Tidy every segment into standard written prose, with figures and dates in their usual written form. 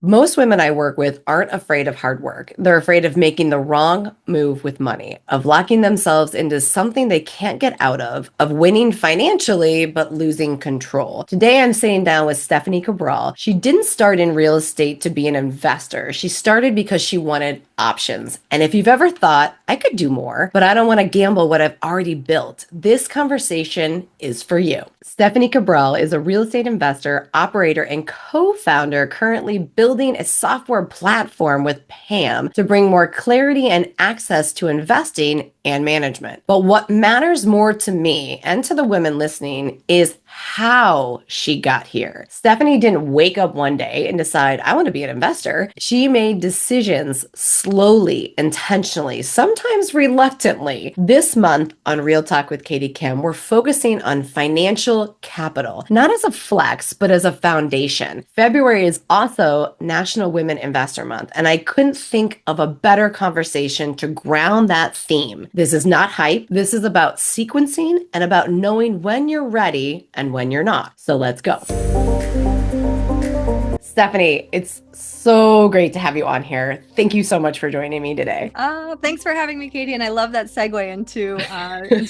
Most women I work with aren't afraid of hard work. They're afraid of making the wrong move with money, of locking themselves into something they can't get out of winning financially, but losing control. Today, I'm sitting down with Stephanie Cabral. She didn't start in real estate to be an investor. She started because she wanted options. And if you've ever thought, I could do more, but I don't want to gamble what I've already built, this conversation is for you. Stephanie Cabral is a real estate investor, operator, and co-founder currently building a software platform with Pam to bring more clarity and access to investing and management. But what matters more to me and to the women listening is how she got here. Stephanie didn't wake up one day and decide, I want to be an investor. She made decisions slowly, intentionally, sometimes reluctantly. This month on Real Talk with Katie Kim, we're focusing on financial capital, not as a flex, but as a foundation. February is also National Women Investor Month, and I couldn't think of a better conversation to ground that theme. This is not hype. This is about sequencing and about knowing when you're ready and when you're not. So let's go. Stephanie, it's so great to have you on here. Thank you so much for joining me today. Thanks for having me, Katie. And I love that segue into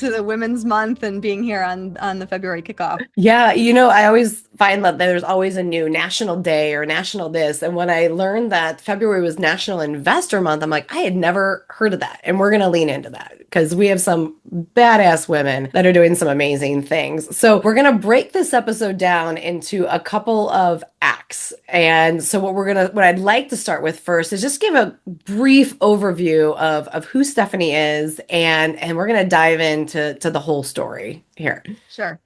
the Women's Month and being here on the February kickoff. Yeah, I always find that there's always a new national day or national this. And when I learned that February was National Investor Month, I'm like, I had never heard of that. And we're going to lean into that because we have some badass women that are doing some amazing things. So we're going to break this episode down into a couple of acts. And so what I'd like to start with first is just give a brief overview of who Stephanie is, and we're going to dive into the whole story here. Sure.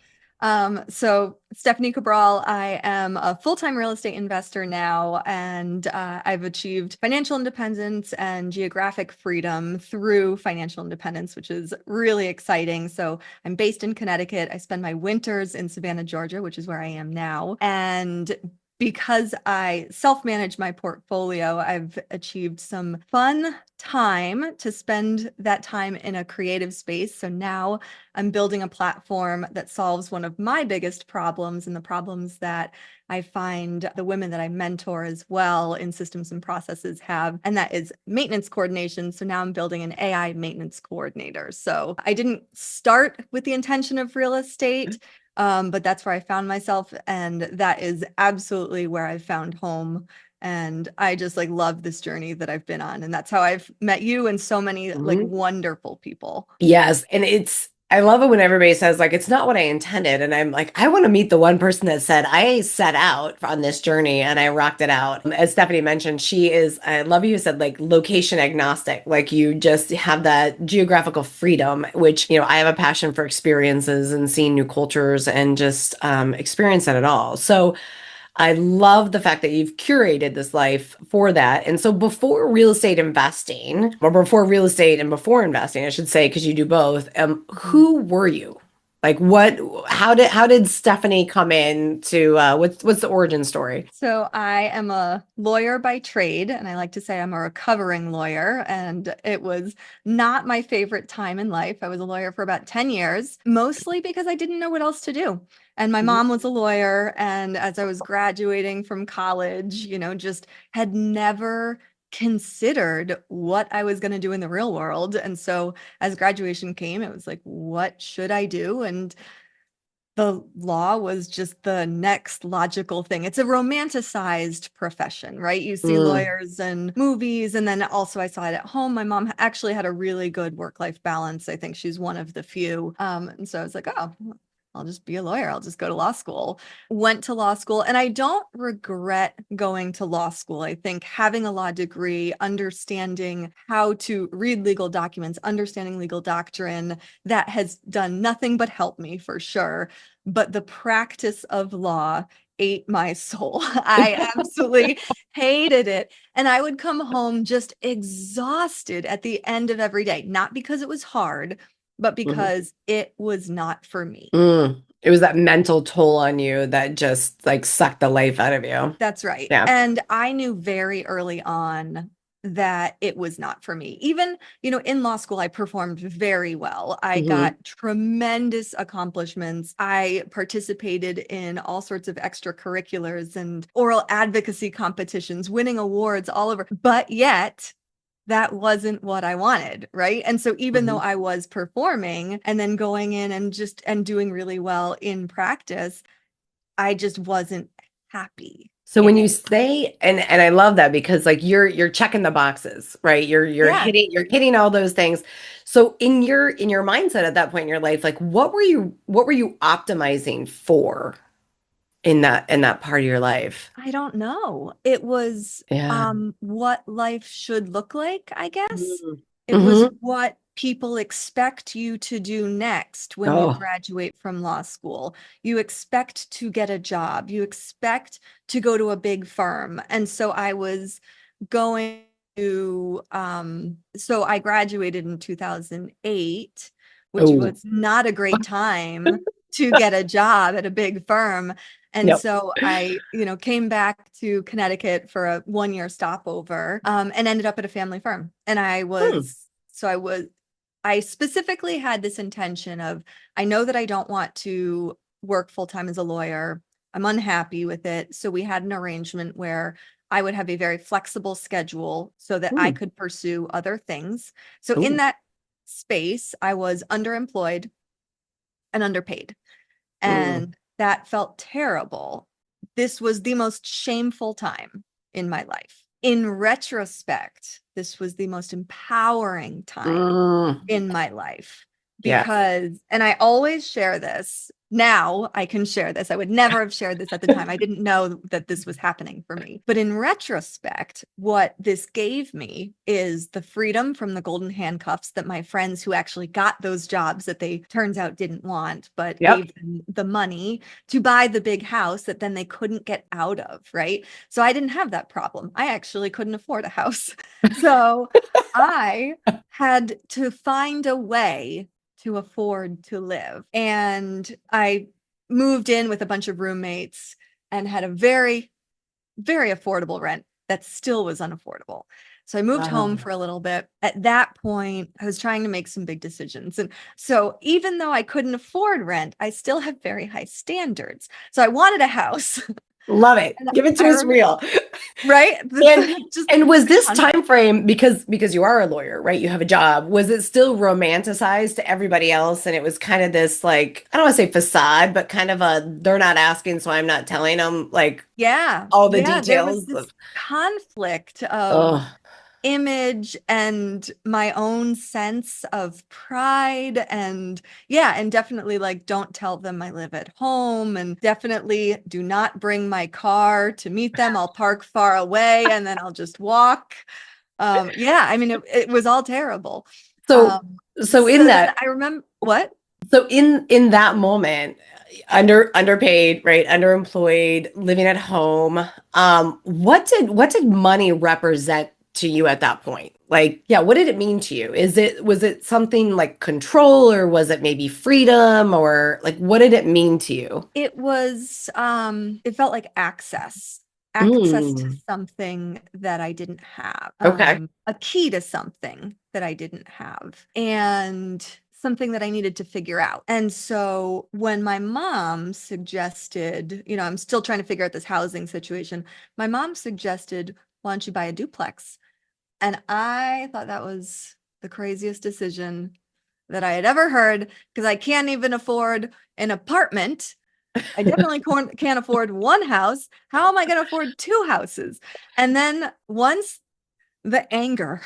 So Stephanie Cabral, I am a full-time real estate investor now, and I've achieved financial independence and geographic freedom through financial independence, which is really exciting. So I'm based in Connecticut. I spend my winters in Savannah, Georgia, which is where I am now. And because I self-manage my portfolio, I've achieved some fun time to spend that time in a creative space. So now I'm building a platform that solves one of my biggest problems and the problems that I find the women that I mentor as well in systems and processes have, and that is maintenance coordination. So now I'm building an AI maintenance coordinator. So I didn't start with the intention of real estate. But that's where I found myself, and that is absolutely where I found home. And I just love this journey that I've been on. And that's how I've met you and so many wonderful people. Yes. And I love it when everybody says it's not what I intended. And I'm like, I want to meet the one person that said, I set out on this journey and I rocked it out. As Stephanie mentioned, I love you said location agnostic, you just have that geographical freedom, which, I have a passion for experiences and seeing new cultures and just experiencing it all. So I love the fact that you've curated this life for that. And so before real estate investing, or before real estate and before investing, I should say, because you do both, who were you? How did Stephanie come in to, what's the origin story? So I am a lawyer by trade, and I like to say I'm a recovering lawyer. And it was not my favorite time in life. I was a lawyer for about 10 years, mostly because I didn't know what else to do. And my mom was a lawyer. And as I was graduating from college, just had never considered what I was going to do in the real world. And so as graduation came, it was like, what should I do? And the law was just the next logical thing. It's a romanticized profession, right? You see lawyers in movies, and then also I saw it at home. My mom actually had a really good work-life balance. I think she's one of the few. And so I was like, oh, I'll just be a lawyer. I'll just go to law school. Went to law school, and I don't regret going to law school. I think having a law degree, understanding how to read legal documents, understanding legal doctrine, that has done nothing but help me for sure. But the practice of law ate my soul. I absolutely hated it. And I would come home just exhausted at the end of every day, not because it was hard, but because it was not for me. It was that mental toll on you that just sucked the life out of you. That's right. Yeah. And I knew very early on that it was not for me. Even, in law school, I performed very well. I Mhm. got tremendous accomplishments. I participated in all sorts of extracurriculars and oral advocacy competitions, winning awards all over. But yet, that wasn't what I wanted, right? And so even though Mhm. I was performing and then going in and doing really well in practice, I just wasn't happy So in when you it. say, and I love that because like you're checking the boxes, right? Yeah. You're hitting all those things. So in your mindset at that point in your life, like what were you optimizing for in that part of your life? I don't know. It was Yeah. what life should look like, I guess. Mhm. It was Mhm. what people expect you to do next when you Oh. graduate from law school. You expect to get a job. You expect to go to a big firm. And so I was going to so I graduated in 2008, which Oh. was not a great time to get a job at a big firm. And Yep. so I, came back to Connecticut for a 1 year stopover, and ended up at a family firm. And Hmm. I specifically had this intention of, I know that I don't want to work full time as a lawyer. I'm unhappy with it. So we had an arrangement where I would have a very flexible schedule so that I Hmm. could pursue other things. So in Ooh. that space, I was underemployed and underpaid. Mm. And that felt terrible. This was the most shameful time in my life. In retrospect, this was the most empowering time Mm. in my life Yeah. because, and I always share this. Now I can share this. I would never have shared this at the time. I didn't know that this was happening for me. But in retrospect, what this gave me is the freedom from the golden handcuffs that my friends who actually got those jobs that they turns out didn't want, but Yep. gave them the money to buy the big house that then they couldn't get out of, right? So I didn't have that problem. I actually couldn't afford a house. So I had to find a way to afford to live. And I moved in with a bunch of roommates and had a very, very affordable rent that still was unaffordable. So I moved home Wow. for a little bit. At that point, I was trying to make some big decisions. And so even though I couldn't afford rent, I still have very high standards. So I wanted a house. Love it. And Give it to I us remember, real. right? This And just and was the this concept. time frame because you are a lawyer, right? You have a job. Was it still romanticized to everybody else? And it was kind of this like, I don't want to say facade, but kind of a they're not asking, so I'm not telling them like Yeah. all the Yeah. There was details this of conflict of oh, image and my own sense of pride and yeah, and definitely like don't tell them I live at home and definitely do not bring my car to meet them. I'll park far away and then I'll just walk. Yeah, I mean it was all terrible. so Um, so so in then that I remember what? so in that moment, underpaid, right? Underemployed, living at home. What did money represent to you at that point? Like, yeah, what did it mean to you? Was it something like control or was it maybe freedom or like what did it mean to you? It felt like access to Mm, something that I didn't have, okay. a key to something that I didn't have, and something that I needed to figure out. And so when my mom suggested, I'm still trying to figure out this housing situation, my mom suggested, why don't you buy a duplex? And I thought that was the craziest decision that I had ever heard because I can't even afford an apartment. I definitely can't afford one house. How am I going to afford two houses? And then once the anger,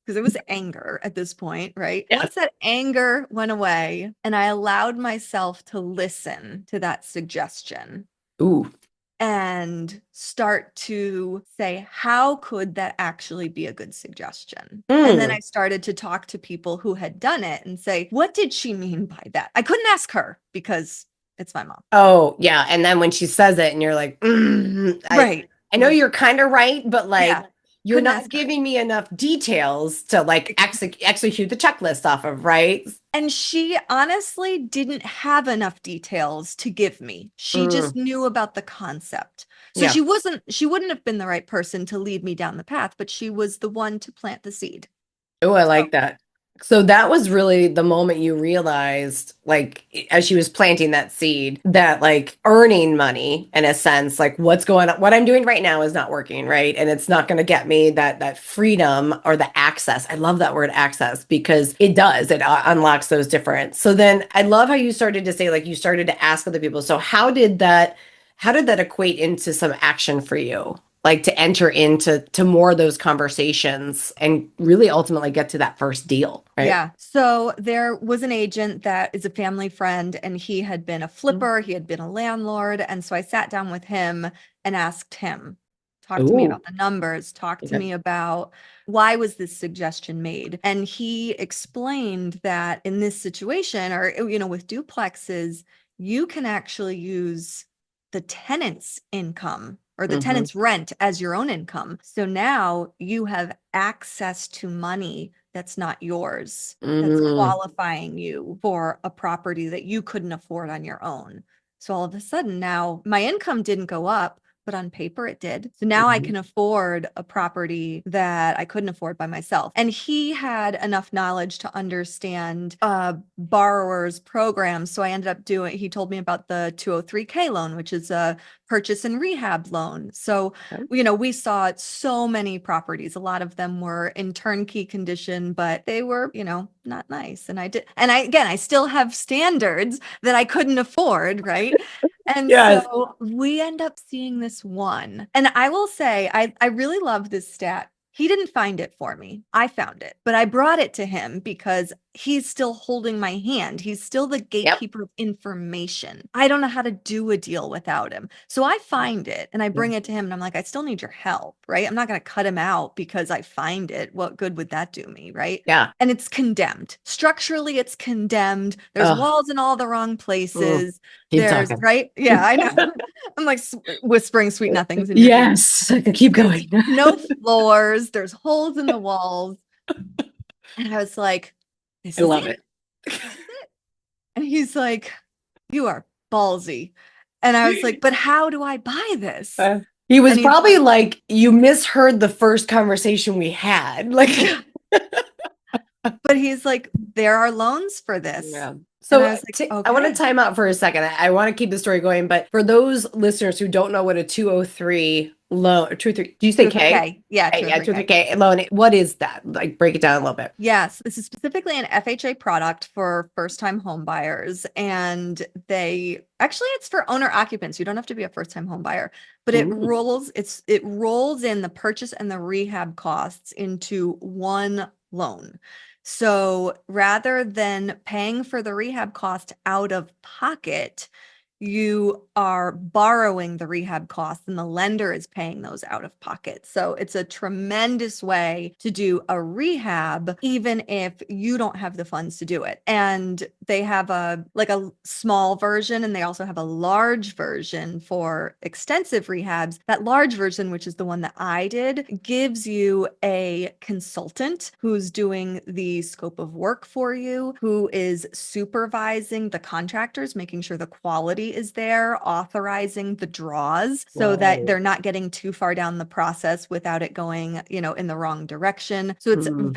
because it was anger at this point, right? Yes. Once that anger went away and I allowed myself to listen to that suggestion Ooh. and start to say, how could that actually be a good suggestion? And then I Mm. started to talk to people who had done it and say, what did she mean by that? I couldn't ask her because it's my mom. Oh, yeah. And then when she says it and you're like, Right. I know you're kind of right, but like Yeah. you're Couldn't not ask her. giving me enough details to like execute the checklist off of, right? And she honestly didn't have enough details to give me. She just Mm, knew about the concept. So Yeah. she wouldn't have been the right person to lead me down the path, but she was the one to plant the seed. Oh, I So like that. So that was really the moment you realized, like, as she was planting that seed, that like earning money in a sense, like what's going on, what I'm doing right now is not working, right? And it's not going to get me that freedom or the access. I love that word access because it does. It unlocks those different. So then I love how you started to say, like, you started to ask other people. So how did that equate into some action for you? Like to enter into more of those conversations and really ultimately get to that first deal, right? yeah. So there was an agent that is a family friend, and he had been a flipper, he had been a landlord. And so I sat down with him and asked him, talk to me Ooh, about the numbers, talk to okay. me about why was this suggestion made? And he explained that in this situation, or with duplexes, you can actually use the tenant's income or the Hmm. tenant's rent as your own income. So now you have access to money that's not yours, that's Mm, qualifying you for a property that you couldn't afford on your own. So all of a sudden now my income didn't go up, but on paper it did. So now I mhm. can afford a property that I couldn't afford by myself. And he had enough knowledge to understand borrower's programs. So I ended up he told me about the 203K loan, which is a purchase and rehab loan. So Okay. we saw so many properties. A lot of them were in turnkey condition, but they were, not nice. And I still have standards that I couldn't afford, right? And Yes. so we end up seeing this one. And I will say, I really love this stat. He didn't find it for me. I found it, but I brought it to him because he's still holding my hand. He's still the Yep. gatekeeper of information. I don't know how to do a deal without him. So I find it and I bring it to him and I'm like, I still need your help, right? I'm not going to cut him out because I find it. What good would that do me, right? Yeah. And it's condemned. Structurally, it's condemned. There's Oh, walls in all the wrong places. keep There's, talking. right? Yeah, I know. I'm like whispering sweet nothings in your ear. Yes. I can keep There's going. no floors, there's holes in the walls. And I was like, this I is love it. it. This is it. And he's like, you are ballsy. And I was like, but how do I buy this? He was And he's probably like, like, you misheard the first conversation we had. Like, but he's like, there are loans for this. yeah. And So I was like, I want to okay. time out for a second. I want to keep the story going, but for those listeners who don't know what a 203 loan, 203, do you say K? 203K. Yeah, Yeah, 203K. 203K loan. What is that? Like, break it down a little bit. Yes, this is specifically an FHA product for first-time home buyers. And it's for owner occupants. You don't have to be a first-time home buyer, but Ooh. it rolls in the purchase and the rehab costs into one loan. So rather than paying for the rehab cost out of pocket, you are borrowing the rehab costs and the lender is paying those out of pocket. So it's a tremendous way to do a rehab, even if you don't have the funds to do it. And they have a small version and they also have a large version for extensive rehabs. That large version, which is the one that I did, gives you a consultant who's doing the scope of work for you, who is supervising the contractors, making sure the quality is there, authorizing the draws so that Whoa. they're not getting too far down the process without it going, in the wrong direction. So it's Mm.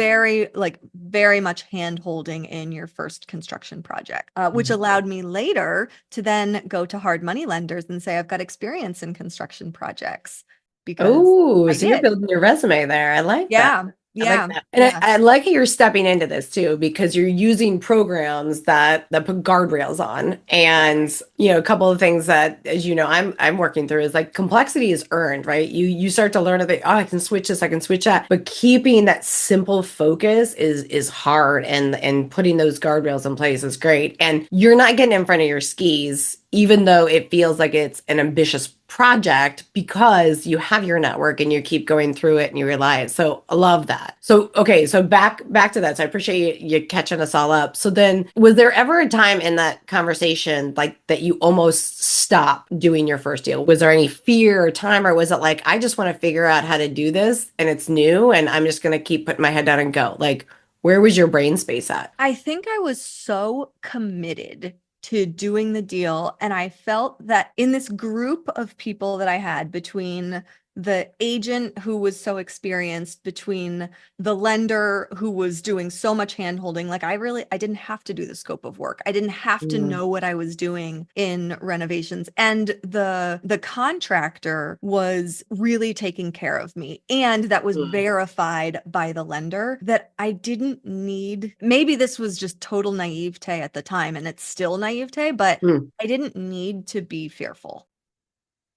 very much hand holding in your first construction project, which allowed me later to then go to hard money lenders and say, I've got experience in construction projects because Oh, I so you're did. building your resume there. I like that. Yeah. I like Yeah. that. And Yeah. I like how you're stepping into this too, because you're using programs that put guardrails on. And, a couple of things that, as you know, I'm working through is like complexity is earned, right? You start to learn that, oh, I can switch this, I can switch that. But keeping that simple focus is hard, and putting those guardrails in place is great. And you're not getting in front of your skis, even though it feels like it's an ambitious project, because you have your network and you keep going through it and you rely it. So I love that. So okay, so back to that. So I appreciate you catching us all up. So then, was there ever a time in that conversation like that you almost stopped doing your first deal? Was there any fear or time, or was it like, I just want to figure out how to do this and it's new and I'm just going to keep putting my head down and go? Like, where was your brain space at? I think I was so committed to doing the deal. And I felt that in this group of people that I had, between the agent who was so experienced, between the lender who was doing so much handholding, like I didn't have to do the scope of work. I didn't have to Mm, know what I was doing in renovations. And the contractor was really taking care of me. And that was mm, verified by the lender that I didn't need, maybe this was just total naivete at the time, and it's still naivete, but mm. I didn't need to be fearful.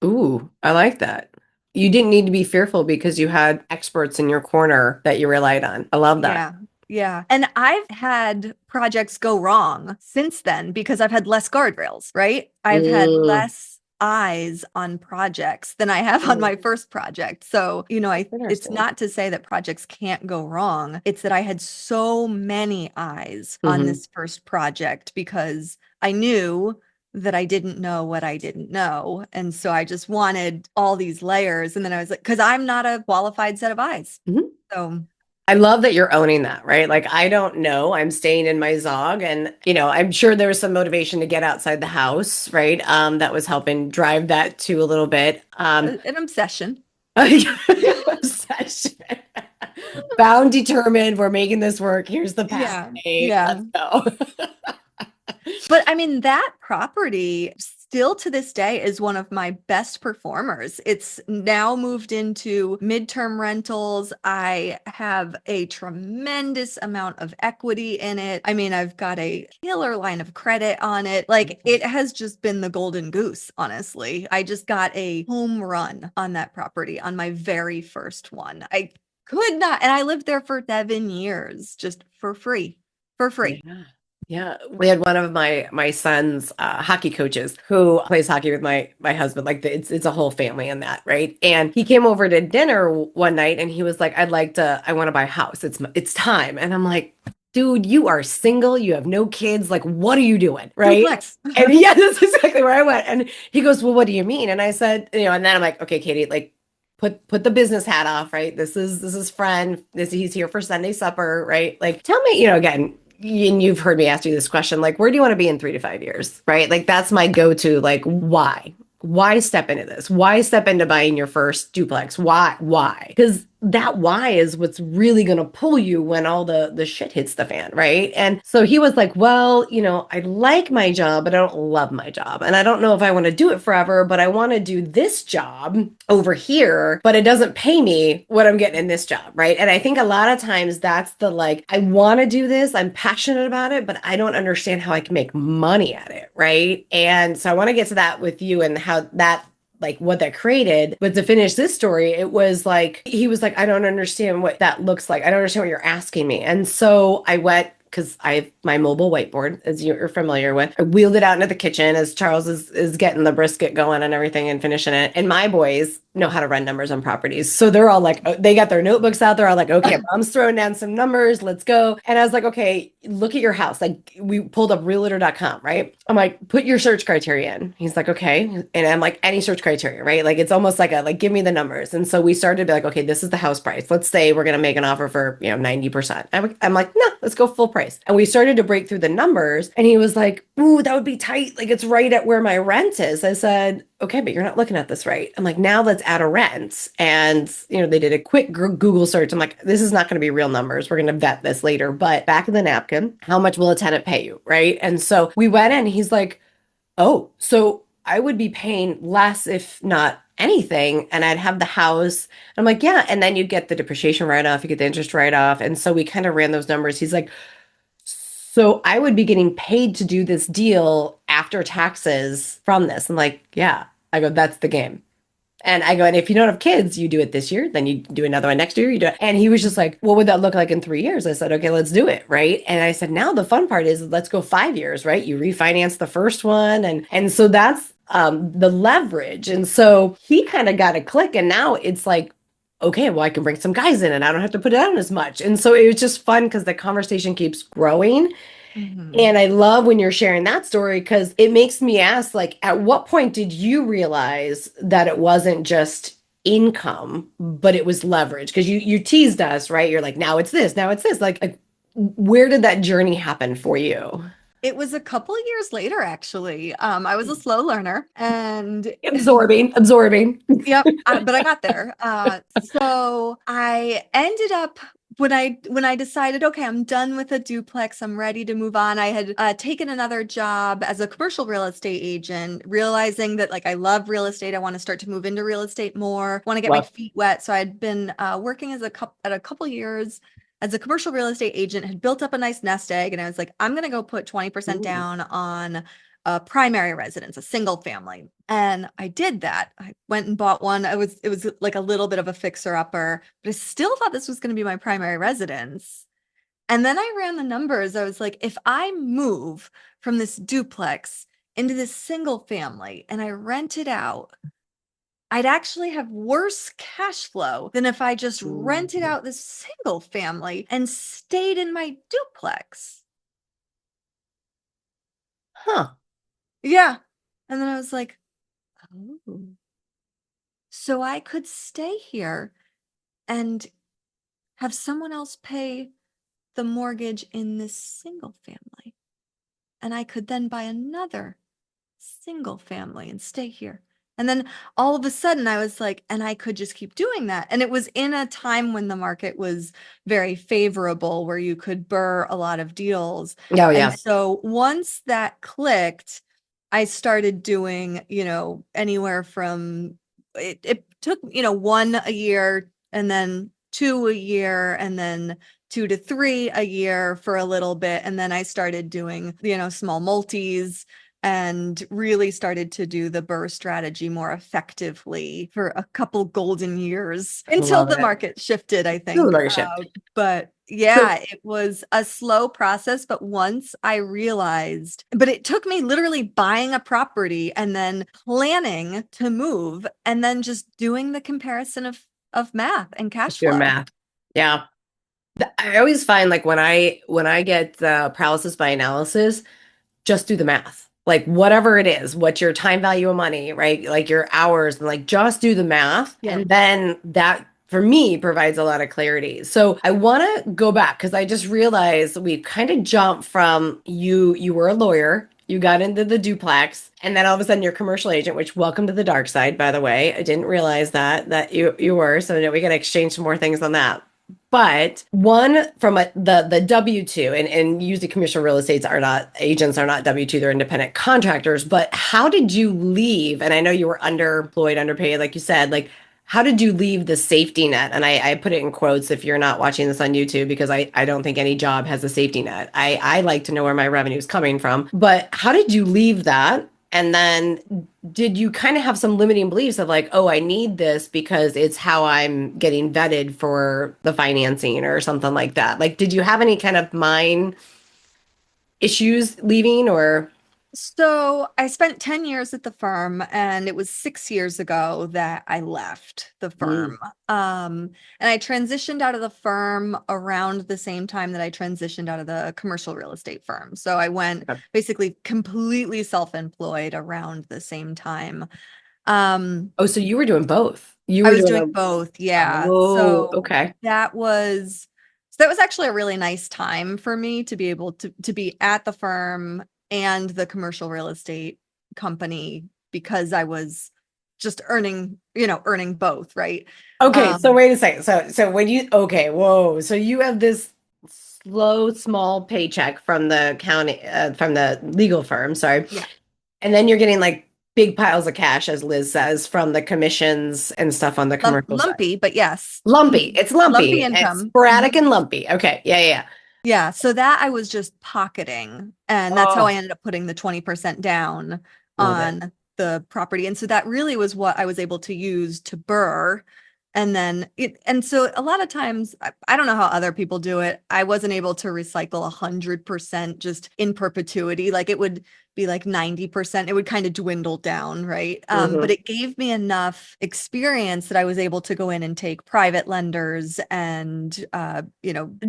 Ooh, I like that. You didn't need to be fearful because you had experts in your corner that you relied on. I love that. Yeah. Yeah. And I've had projects go wrong since then because I've had less guardrails, right? I've had Mm, less eyes on projects than I have on mm, my first project. So, it's interesting. not to say that projects can't go wrong. It's that I had so many eyes on Hmm. this first project because I knew that I didn't know what I didn't know. And so I just wanted all these layers. And then I was like, because I'm not a qualified set of eyes. Hmm. So I love that you're owning that, right? Like, I don't know. I'm staying in my Zog, and I'm sure there was some motivation to get outside the house, right? That was helping drive that too a little bit. an obsession. Obsession. Bound, determined. We're making this work. Here's the path. Yeah. Hey, Yeah. let's go. But I mean, that property still to this day is one of my best performers. It's now moved into midterm rentals. I have a tremendous amount of equity in it. I mean, I've got a killer line of credit on it. Like, it has just been the golden goose, honestly. I just got a home run on that property on my very first one. I could not, and I lived there for 7 years just for free. For free. Yeah. Yeah, we had one of my son's hockey coaches who plays hockey with my husband. Like, it's a whole family in that, right? And he came over to dinner one night, and he was like, I want to buy a house. It's time." And I'm like, "Dude, you are single. You have no kids. Like, what are you doing?" Right? Duplex. And yeah, that's exactly where I went. And he goes, "Well, what do you mean?" And I said, and then I'm like, "Okay, Katie, like, put the business hat off, right? This is friend. He's here for Sunday supper, right? Like, tell me, again, and you've heard me ask you this question, like, where do you want to be in 3 to 5 years, right? Like, that's my go-to. Like, why step into this? Why step into buying your first duplex? Why? Because that why is what's really going to pull you when all the shit hits the fan, right? And so he was like, "Well, I like my job, but I don't love my job, and I don't know if I want to do it forever, but I want to do this job over here, but it doesn't pay me what I'm getting in this job," right? And I think a lot of times that's the, like, I want to do this, I'm passionate about it, but I don't understand how I can make money at it, right? And so I want to get to that with you and how that, like, what that created. But to finish this story, it was like, he was like, "I don't understand what that looks like. I don't understand what you're asking me." And so I went, because I have my mobile whiteboard, as you're familiar with. I wheeled it out into the kitchen as Charles is getting the brisket going and everything and finishing it. And my boys know how to run numbers on properties. So they're all like, they got their notebooks out. They're all like, "Okay, mom's throwing down some numbers. Let's go." And I was like, "Okay, look at your house." Like, we pulled up realtor.com, right? I'm like, "Put your search criteria in." He's like, "Okay." And I'm like, "Any search criteria," right? Like, it's almost like give me the numbers. And so we started to be like, "Okay, this is the house price. Let's say we're going to make an offer for, 90%. I'm like, "No, let's go full price." And we started to break through the numbers. And he was like, "Ooh, that would be tight. Like, it's right at where my rent is." I said, "Okay, but you're not looking at this right." I'm like, "Now let's add a rent." And, they did a quick Google search. I'm like, "This is not going to be real numbers. We're going to vet this later. But back of the napkin, how much will a tenant pay you?" Right. And so we went in. He's like, "Oh, so I would be paying less, if not anything, and I'd have the house." I'm like, "Yeah." And then you'd get the depreciation write-off, you get the interest write-off. And so we kind of ran those numbers. He's like, "So I would be getting paid to do this deal after taxes from this." I'm like, "Yeah." I go, "That's the game." And I go, "And if you don't have kids, you do it this year, then you do another one next year, you do it." And he was just like, "What would that look like in 3 years?" I said, "Okay, let's do it." Right. And I said, "Now the fun part is, let's go 5 years, right? You refinance the first one." And so that's the leverage. And so he kind of got a click. And now it's like, okay, well, I can bring some guys in and I don't have to put down as much. And so it was just fun because the conversation keeps growing. Mhm. And I love when you're sharing that story because it makes me ask, like, at what point did you realize that it wasn't just income, but it was leverage? Because you teased us, right? You're like, "Now it's this, now it's this." Like, where did that journey happen for you? It was a couple of years later, actually. I was a slow learner and Absorbing. yep, but I got there. So I ended up when I decided, okay, I'm done with a duplex, I'm ready to move on. I had taken another job as a commercial real estate agent, realizing that like I love real estate. I want to start to move into real estate more. Want to get my Love. feet wet. So I'd been working as at a couple years as a commercial real estate agent, had built up a nice nest egg, and I was like, I'm going to go put 20% Ooh. down on a primary residence, a single family. And I did that. I went and bought one. It was like a little bit of a fixer upper, but I still thought this was going to be my primary residence. And then I ran the numbers. I was like, if I move from this duplex into this single family and I rent it out, I'd actually have worse cash flow than if I just rented Ooh. out this single family and stayed in my duplex. Huh. Yeah. And then I was like, oh. So I could stay here and have someone else pay the mortgage in this single family. And I could then buy another single family and stay here. And then all of a sudden I was like, and I could just keep doing that. And it was in a time when the market was very favorable, where you could BURR a lot of deals. Oh And yeah. so once that clicked, I started doing, anywhere from it took, one a year and then two a year and then 2 to 3 a year for a little bit. And then I started doing, small multis and really started to do the BURR strategy more effectively for a couple golden years I until love the it. market shifted, I Ooh, think. leadership. But So yeah, it was a slow process. But once I realized, but it took me literally buying a property and then planning to move and then just doing the comparison of math and cash just doing flow. math. Yeah. I always find like when I get paralysis by analysis, just do the math. Like whatever it is, what's your time value of money, right? Like your hours, and like just do the math. Yeah. And then that for me provides a lot of clarity. So I want to go back because I just realized we've kind of jumped from you were a lawyer, you got into the duplex, and then all of a sudden you're a commercial agent, which welcome to the dark side, by the way. I didn't realize that you were. So we can exchange some more things on that. But one from the W-2 and usually commercial real estates are not agents are not W-2, they're independent contractors. But how did you leave? And I know you were underemployed, underpaid, like you said, like how did you leave the safety net? And I put it in quotes if you're not watching this on YouTube because I don't think any job has a safety net. I like to know where my revenue is coming from. But how did you leave that? And then did you kind of have some limiting beliefs of like, oh, I need this because it's how I'm getting vetted for the financing or something like that? Like, did you have any kind of mind issues leaving or? So I spent 10 years at the firm, and it was 6 years ago that I left the Mm, firm. And I transitioned out of the firm around the same time that I transitioned out of the commercial real estate firm. So I went okay. basically completely self-employed around the same time. Um, Oh, so you were doing both. You I were was doing doing a, both. Yeah. oh, So okay. that was that was actually a really nice time for me to be able to be at the firm and the commercial real estate company, because I was just earning both, right? Okay, so Um, wait a second. So when you okay, whoa. So you have this slow, small paycheck from the county, from the legal firm, sorry. yeah, And then you're getting like big piles of cash, as Liz says, from the commissions and stuff on the commercial side. lumpy, but yes. Lumpy. It's Lumpy lumpy. It's income. sporadic and lumpy. Okay. Yeah, yeah. Yeah, so that I was just pocketing, and that's how I Oh, ended up putting the 20% down love it. on the property. And so that really was what I was able to use to BURR. And so a lot of times, I don't know how other people do it. I wasn't able to recycle 100% just in perpetuity. Like it would be like 90%. It would kind of dwindle down, right? But Hmm. it gave me enough experience that I was able to go in and take private lenders and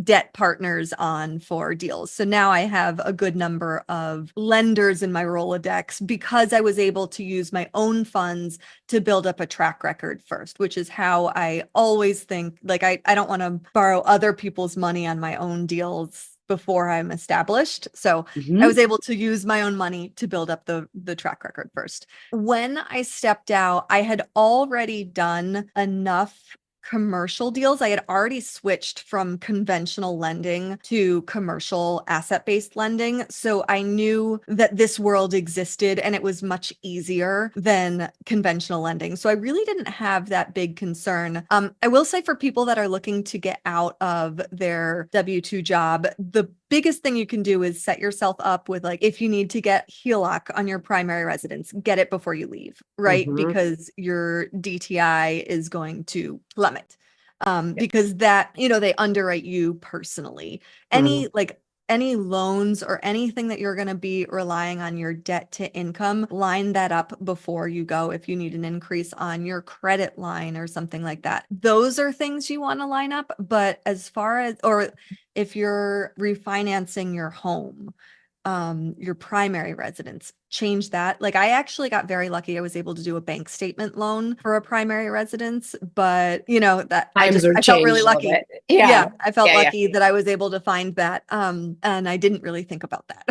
debt partners on for deals. So now I have a good number of lenders in my Rolodex because I was able to use my own funds to build up a track record first, which is how I always think. Like I don't want to borrow other people's money on my own deals before I'm established. So I was Mhm. able to use my own money to build up the track record first. When I stepped out, I had already done enough commercial deals. I had already switched from conventional lending to commercial asset-based lending. So I knew that this world existed and it was much easier than conventional lending. So I really didn't have that big concern. I will say for people that are looking to get out of their W-2 job, the biggest thing you can do is set yourself up with, like, if you need to get HELOC on your primary residence, get it before you leave, right? Mhm. Because your DTI is going to plummet. Yeah. Because that, they underwrite you personally. Mhm. Any loans or anything that you're going to be relying on your debt to income, line that up before you go if you need an increase on your credit line or something like that. Those are things you want to line up. But as far as, or if you're refinancing your home, your primary residence, change that. Like, I actually got very lucky. I was able to do a bank statement loan for a primary residence, but that Times are I felt really changed a little lucky. bit. Yeah. Yeah, I felt Yeah. lucky that I was able to find that. And I didn't really think about that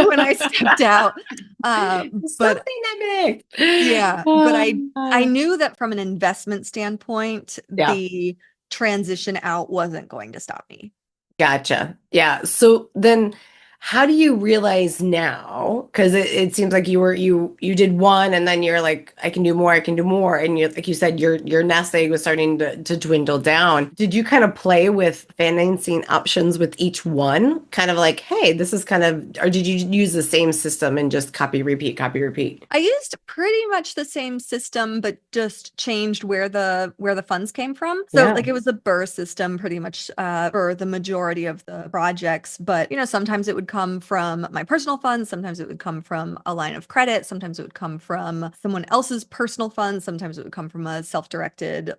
when I stepped out. But Something that big. yeah, but I knew that from an investment standpoint, Yeah. the transition out wasn't going to stop me. Gotcha. Yeah. So then how do you realize now? Because it seems like you did one and then you're like, I can do more, I can do more. And you like you said, your nest egg was starting to dwindle down. Did you kind of play with financing options with each one? Kind of like, hey, this is kind of, or did you use the same system and just copy, repeat, copy, repeat? I used pretty much the same system, but just changed where the funds came from. So, Yeah. like, it was a BURR system pretty much for the majority of the projects. But sometimes it would come from my personal funds, sometimes it would come from a line of credit, sometimes it would come from someone else's personal funds, sometimes it would come from a self-directed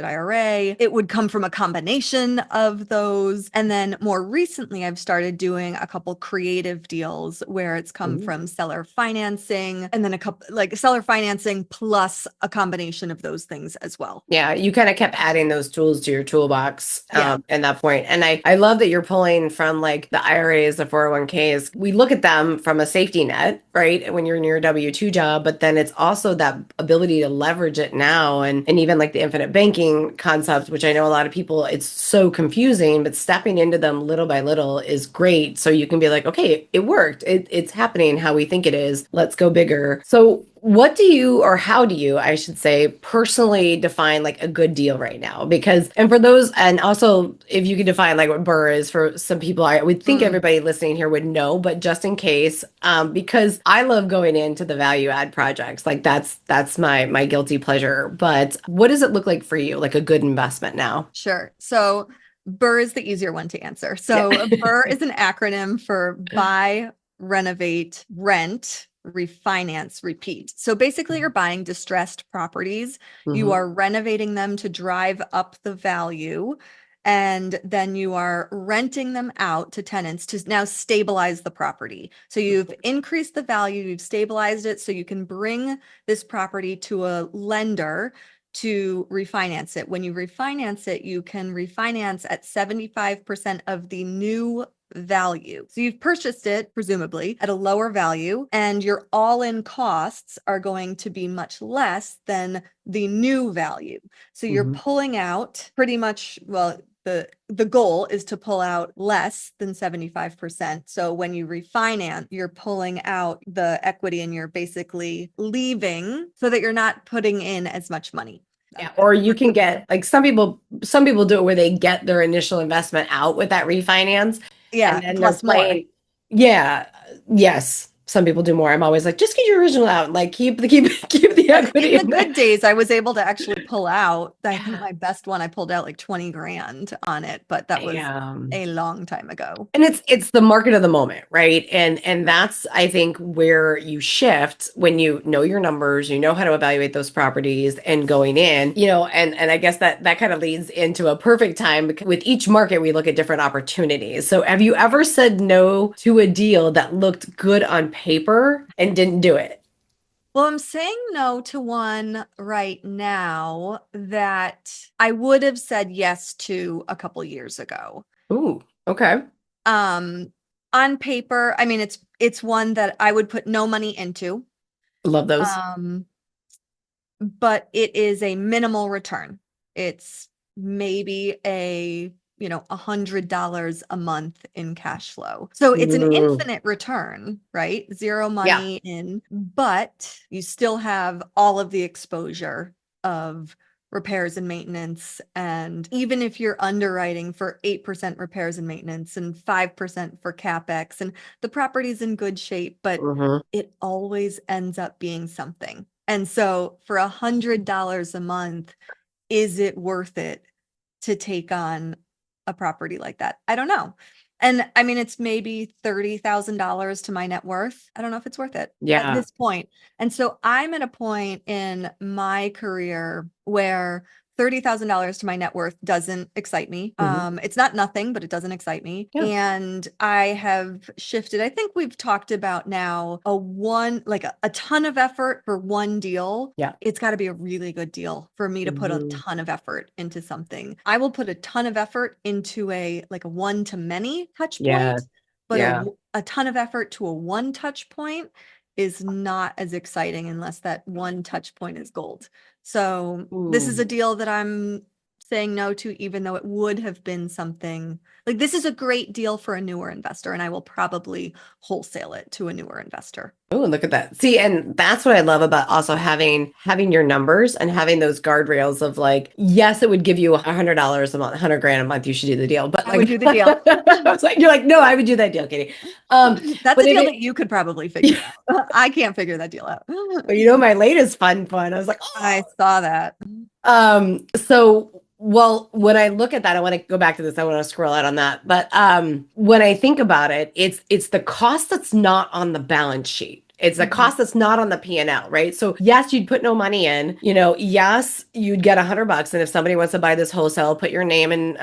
IRA. It would come from a combination of those. And then more recently, I've started doing a couple creative deals where it's come Mhm. from seller financing, and then a couple, like, seller financing plus a combination of those things as well. Yeah, you kind of kept adding those tools to your toolbox Yeah. at that point. And I love that you're pulling from like the IRAs, the 401ks. We look at them from a safety net, right? When you're in your W-2 job, but then it's also that ability to leverage it now and even like the infinite banking concept, which I know a lot of people, it's so confusing, but stepping into them little by little is great. So you can be like, okay, it worked. It's happening how we think it is. Let's go bigger. So what do you, or how do you, I should say, personally define like a good deal right now? Because, and for those, and also if you could define like what BURR is for some people, I would think Mm, everybody listening here would know, but just in case, because I love going into the value add projects, like that's my guilty pleasure. But what does it look like for you, like a good investment now? sure. So BURR is the easier one to answer. Yeah. So BURR is an acronym for buy, renovate, rent, refinance, repeat. So basically, you're buying distressed properties, you Mhm. are renovating them to drive up the value, and then you are renting them out to tenants to now stabilize the property. So you've increased the value, you've stabilized it, so you can bring this property to a lender to refinance it. When you refinance it, you can refinance at 75% of the new value. So you've purchased it, presumably, at a lower value, and your all-in costs are going to be much less than the new value. So you're Mhm. pulling out pretty much, well, the goal is to pull out less than 75%. So when you refinance, you're pulling out the equity and you're basically leaving so that you're not putting in as much money. Yeah, or you can get like some people do it where they get their initial investment out with that refinance and Yeah, then they're plus more. playing. Yeah, yes. Some people do more. I'm always like, just get your original out. Like keep the In equity the in there. good days, I was able to actually pull out. I think my best one, I pulled out like 20 grand on it, but that was Yeah. a long time ago. And it's the market of the moment, right? And that's I think where you shift when you know your numbers, you know how to evaluate those properties and going in, and I guess that kind of leads into a perfect time because with each market we look at different opportunities. So have you ever said no to a deal that looked good on paper and didn't do it? Well, I'm saying no to one right now that I would have said yes to a couple years ago. Ooh, Okay. Um, on paper, I mean, it's one that I would put no money into. Love those. Um, but it is a minimal return. It's maybe $100 a month in cash flow. So it's an Mm, infinite return, right? Zero yeah. money in, but you still have all of the exposure of repairs and maintenance. And even if you're underwriting for 8% repairs and maintenance and 5% for CapEx, and the property's in good shape, but Hmm. it always ends up being something. And so for $100 a month, is it worth it to take on a property like that? I don't know. And I mean, it's maybe $30,000 to my net worth. I don't know if it's worth it at Yeah. this point. And so I'm at a point in my career where $30,000 to my net worth doesn't excite me. Hmm. It's not nothing, but it doesn't excite me. Yeah. And I have shifted. I think we've talked about now a ton of effort for one deal. Yeah. It's got to be a really good deal for me to put a Hmm. ton of effort into something. I will put a ton of effort into a one to many touch Yeah. point, but Yeah. a ton of effort to a one touch point is not as exciting unless that one touch point is gold. So this is Ooh. a deal that I'm saying no to, even though it would have been something like this is a great deal for a newer investor, and I will probably wholesale it to a newer investor. Oh, look at that. See, and that's what I love about also having your numbers and having those guardrails of like, yes, it would give you $100 a month, 100 grand a month. You should do the deal. But I would like, do the deal. I was like, you're like, no, I would do that deal, Katie. That's But a if deal it, that you could probably figure out. I can't figure that deal out. but my latest fun, I was like, I oh, saw that. So, well, when I look at that, I want to go back to this. I want to scroll out on that. But when I think about it, it's the cost that's not on the balance sheet. It's the Mhm. cost that's not on the P&L, right? So yes, you'd put no money in, yes, you'd get $100. And if somebody wants to buy this wholesale, put your name and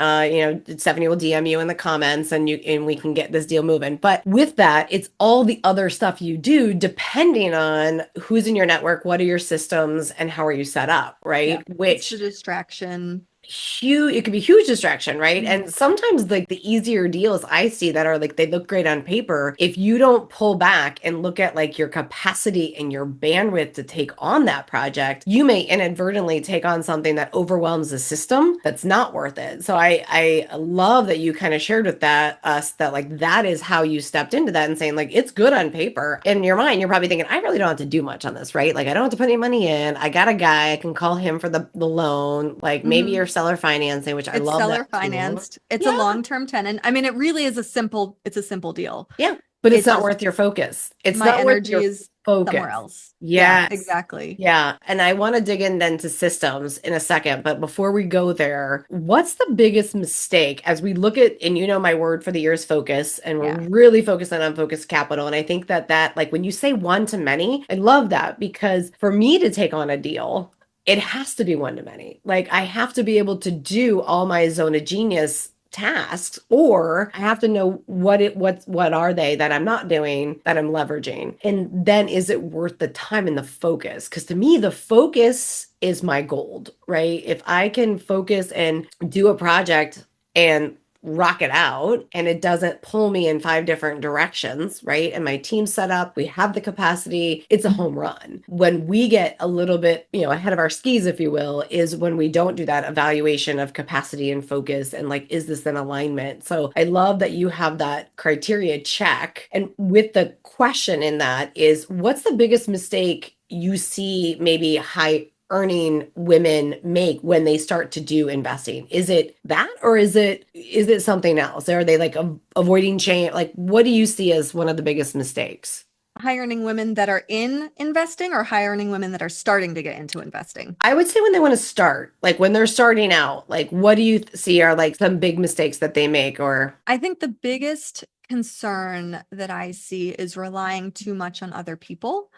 Stephanie will DM you in the comments and we can get this deal moving. But with that, it's all the other stuff you do depending on who's in your network, what are your systems, and how are you set up, Yeah. right? It's the Which distraction. huge it could be huge distraction, right? Mhm. And sometimes like the easier deals I see that are like they look great on paper, if you don't pull back and look at like your capacity and your bandwidth to take on that project, you may inadvertently take on something that overwhelms the system that's not worth it. So I love that you kind of shared with us that like that is how you stepped into that and saying like it's good on paper. In your mind you're probably thinking I really don't have to do much on this, right? Like I don't have to put any money in. I got a guy, I can call him for the loan. Like maybe you're Mhm. seller financing, which I It's love seller that too. financed. It's a Yeah, long-term tenant. I mean, it really is it's a simple deal. yeah. But it's It not just worth your focus. It's my not worth energy your is somewhere focus. else. Yeah, Yes. exactly. Yeah. And I want to dig in then to systems in a second. But before we go there, what's the biggest mistake as we look at, and my word for the year is focus, and we're Yeah. really focused on unfocused capital. And I think that like when you say one to many, I love that because for me to take on a deal, it has to be one to many. Like I have to be able to do all my zone of genius tasks, or I have to know what are they that I'm not doing that I'm leveraging, and then is it worth the time and the focus? Because to me the focus is my gold, right? If I can focus and do a project and rock it out and it doesn't pull me in five different directions, right? And my team's set up, we have the capacity, it's a home run. When we get a little bit, ahead of our skis, if you will, is when we don't do that evaluation of capacity and focus and like, is this an alignment? So I love that you have that criteria check. And with the question in that is, what's the biggest mistake you see maybe high earning women make when they start to do investing? Is it that, or is it something else? Are they like avoiding change? Like, what do you see as one of the biggest mistakes? High earning women that are in investing or high earning women that are starting to get into investing? I would say when they want to start, like when they're starting out, like what do you see are like some big mistakes that they make? Or I think the biggest concern that I see is relying too much on other people.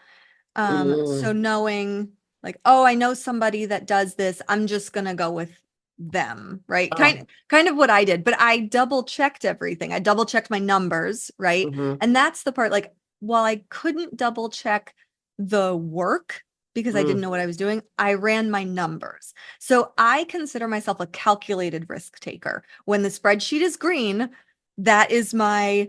So Mm, knowing like, oh, I know somebody that does this, I'm just gonna go with them, right? oh, Kind of what I did, but I double checked everything. I double checked my numbers, right? mhm, And that's the part like, while I couldn't double check the work because I didn't mm, know what I was doing, I ran my numbers. So I consider myself a calculated risk taker. When the spreadsheet is green, that is my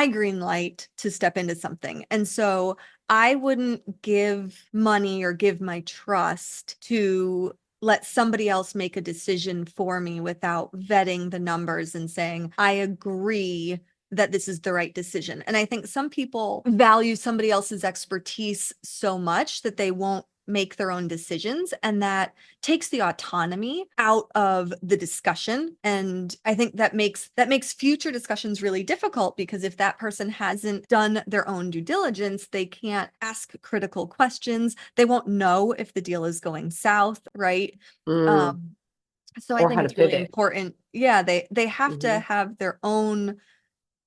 green light to step into something. And so I wouldn't give money or give my trust to let somebody else make a decision for me without vetting the numbers and saying, I agree that this is the right decision. And I think some people value somebody else's expertise so much that they won't make their own decisions, and that takes the autonomy out of the discussion. And I think that makes future discussions really difficult, because if that person hasn't done their own due diligence, they can't ask critical questions. They won't know if the deal is going south, right? Mm, So I or think how to it's really pivot. important. Yeah, they have to Mhm. have their own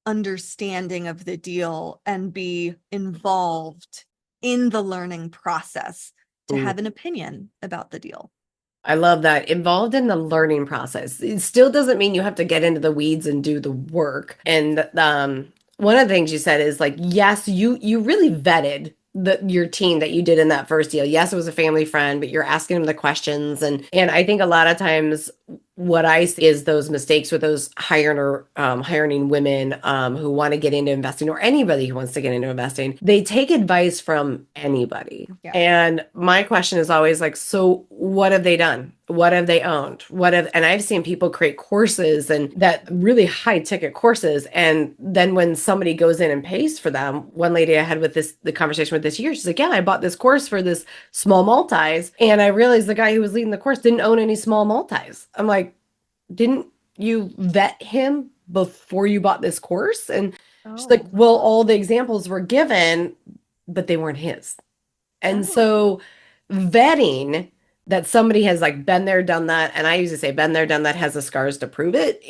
understanding of the deal and be involved in the learning process to Mm. have an opinion about the deal. I love that. Involved in the learning process. It still doesn't mean you have to get into the weeds and do the work. And one of the things you said is like, yes, you really vetted your team that you did in that first deal. Yes, it was a family friend, but you're asking them the questions. And I think a lot of times what I see is those mistakes with those hiring women who want to get into investing, or anybody who wants to get into investing. They take advice from anybody. Yeah. And my question is always like, so what have they done? What have they owned? And I've seen people create courses, and that really high ticket courses. And then when somebody goes in and pays for them, one lady I had the conversation with this year, she's like, yeah, I bought this course for this small multis. And I realized the guy who was leading the course didn't own any small multis. I'm like, didn't you vet him before you bought this course? And she's like, Oh, well, all the examples were given, but they weren't his. And oh, so vetting that somebody has like been there, done that, and I usually say been there, done that, has the scars to prove it,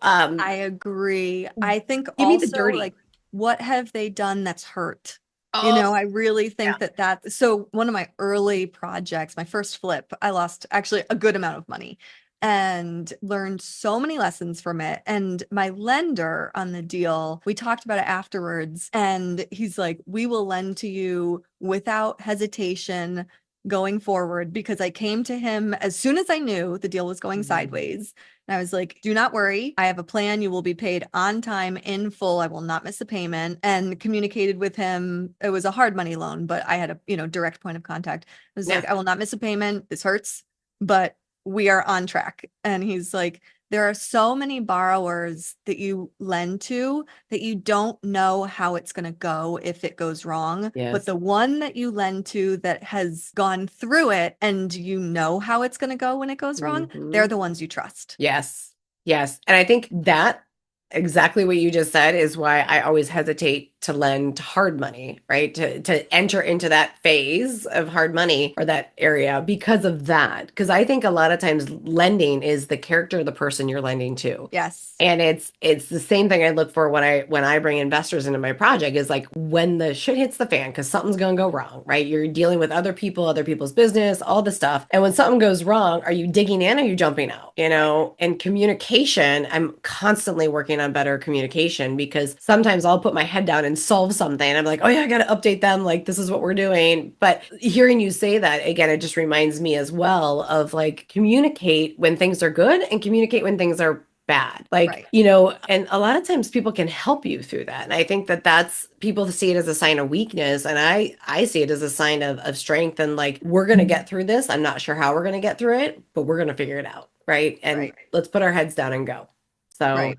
I agree. I think give me the also, dirty. like, what have they done that's hurt? Oh, I really yeah. think so one of my early projects, my first flip, I lost actually a good amount of money and learned so many lessons from it. And my lender on the deal, we talked about it afterwards, and he's like, we will lend to you without hesitation going forward, because I came to him as soon as I knew the deal was going sideways. And I was like, do not worry. I have a plan. You will be paid on time in full. I will not miss a payment. And communicated with him. It was a hard money loan, but I had a, direct point of contact. I was like, Yeah. I will not miss a payment. This hurts, but we are on track. And he's like, there are so many borrowers that you lend to that you don't know how it's going to go if it goes wrong. But Yes. the one that you lend to that has gone through it and you know how it's going to go when it goes wrong, they're Mhm. the ones you trust. Yes. Yes. And I think that exactly what you just said is why I always hesitate to lend hard money, right? To enter into that phase of hard money or that area because of that. Because I think a lot of times lending is the character of the person you're lending to. Yes. And it's the same thing I look for when I bring investors into my project is like when the shit hits the fan, because something's gonna go wrong, right? You're dealing with other people, other people's business, all the stuff. And when something goes wrong, are you digging in or are you jumping out? Right. And communication, I'm constantly working on better communication because sometimes I'll put my head down and solve something. I'm like, oh yeah, I gotta update them. Like this is what we're doing. But hearing you say that again, it just reminds me as well of like communicate when things are good and communicate when things are bad. Like, Right. and a lot of times people can help you through that. And I think that that's people see it as a sign of weakness. And I see it as a sign of strength. And like, we're going to get through this. I'm not sure how we're going to get through it, but we're going to figure it out. Right. And Right. let's put our heads down and go. So Right.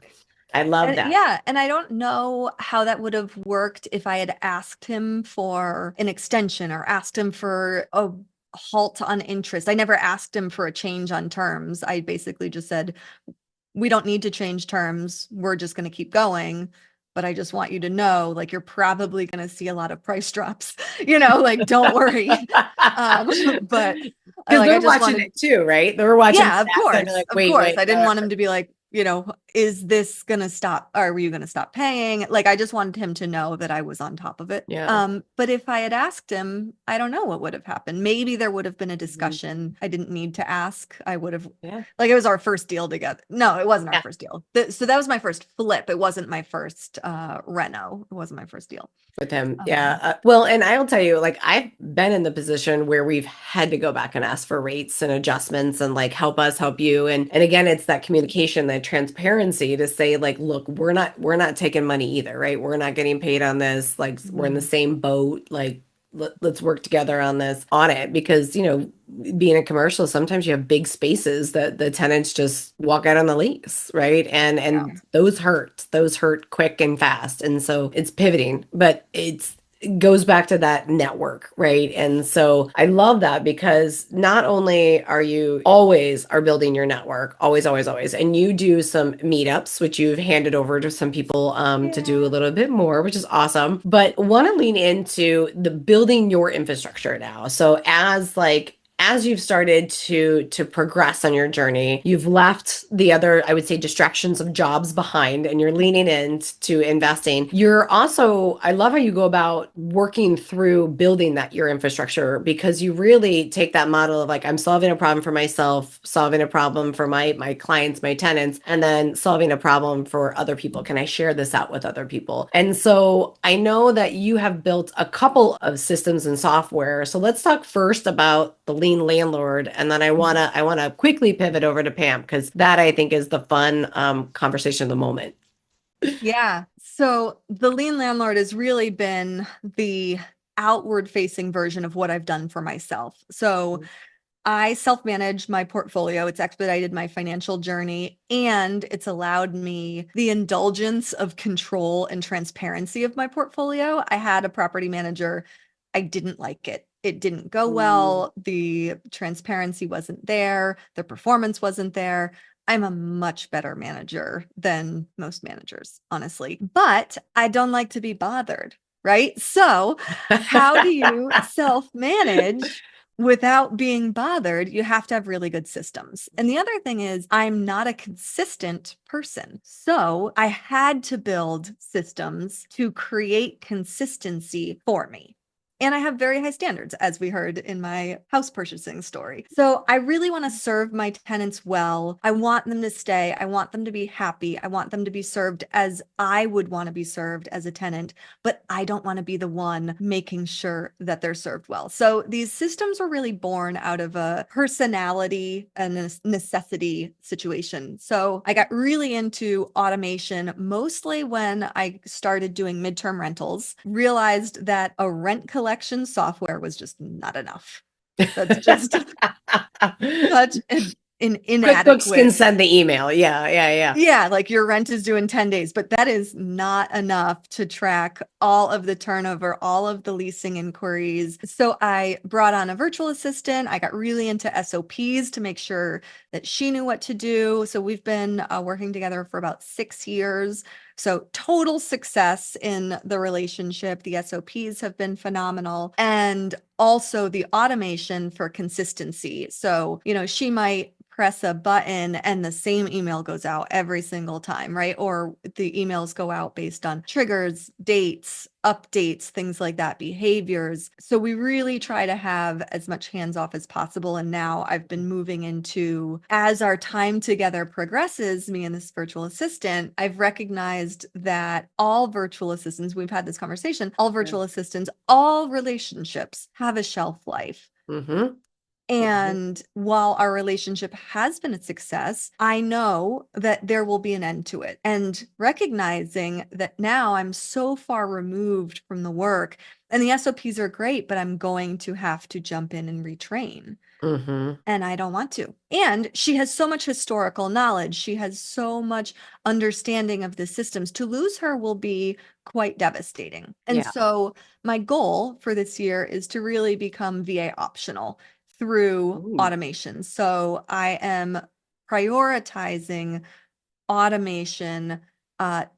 I love And that. yeah, and I don't know how that would have worked if I had asked him for an extension or asked him for a halt on interest. I never asked him for a change on terms. I basically just said, we don't need to change terms. We're just going to keep going. But I just want you to know, like, you're probably going to see a lot of price drops, like, don't worry. But Because I they're just watching wanted, it too, right? They're watching yeah, the stats and they're like, of wait, course. wait, I didn't want him to be like, is this gonna stop? Or were you gonna stop paying? Like, I just wanted him to know that I was on top of it. yeah. But if I had asked him, I don't know what would have happened. Maybe there would have been a Mhm. discussion. I didn't need to ask. I would have, Yeah. like, it was our first deal together. No, it wasn't our Yeah. first deal. So that was my first flip. It wasn't my first reno. It wasn't my first deal. With him. Yeah. Um, Well, and I'll tell you, like, I've been in the position where we've had to go back and ask for rates and adjustments and like help us help you. And again, it's that communication, that transparency to say like, look, we're not taking money either, right? We're not getting paid on this. Like we're in the Mhm. same boat. Like let's work together on this on it because, being a commercial, sometimes you have big spaces that the tenants just walk out on the lease, right? Yeah. And those hurt quick and fast. And so it's pivoting, but it goes back to that network, right? And so I love that because not only are you always are building your network, always, always, always, and you do some meetups, which you've handed over to some people to do a Yeah. little bit more, which is awesome. But want to lean into the building your infrastructure now. So as you've started to progress on your journey, you've left the other, I would say, distractions of jobs behind, and you're leaning into investing. You're also, I love how you go about working through building that your infrastructure because you really take that model of like, I'm solving a problem for myself, solving a problem for my clients, my tenants, and then solving a problem for other people. Can I share this out with other people? And so I know that you have built a couple of systems and software. So let's talk first about the lean landlord, and then I wanna quickly pivot over to Pam because that I think is the fun conversation of the moment. Yeah. So the lean landlord has really been the outward facing version of what I've done for myself. So I self manage my portfolio. It's expedited my financial journey and it's allowed me the indulgence of control and transparency of my portfolio. I had a property manager. I didn't like it. It didn't go Mm. well. The transparency wasn't there. The performance wasn't there. I'm a much better manager than most managers, honestly, but I don't like to be bothered, right? So, how do you self manage without being bothered? You have to have really good systems. And the other thing is, I'm not a consistent person. So, I had to build systems to create consistency for me. And I have very high standards, as we heard in my house purchasing story. So I really want to serve my tenants well. I want them to stay. I want them to be happy. I want them to be served as I would want to be served as a tenant, but I don't want to be the one making sure that they're served well. So these systems were really born out of a personality and a necessity situation. So I got really into automation mostly when I started doing midterm rentals, realized that a rent collection software was just not enough. That's just such an QuickBooks can inadequate. send the email. Yeah, yeah, yeah. Yeah, like your rent is due in 10 days, but that is not enough to track all of the turnover, all of the leasing inquiries. So I brought on a virtual assistant. I got really into SOPs to make sure that she knew what to do. So we've been working together for about 6 years. So total success in the relationship. The SOPs have been phenomenal. And also the automation for consistency. So, she might press a button and the same email goes out every single time, right? Or the emails go out based on triggers, dates, updates, things like that, behaviors. So we really try to have as much hands off as possible. And now I've been moving into, as our time together progresses, me and this virtual assistant, I've recognized that all virtual assistants, we've had this conversation, all virtual assistants, all relationships have a shelf life. Mm-hmm. Mm-hmm. And while our relationship has been a success, I know that there will be an end to it. And recognizing that now I'm so far removed from the work and the SOPs are great, but I'm going to have to jump in and retrain. Mm-hmm. And I don't want to. And she has so much historical knowledge. She has so much understanding of the systems. To lose her will be quite devastating. And Yeah. so my goal for this year is to really become VA optional through Ooh. automation. So I am prioritizing automation,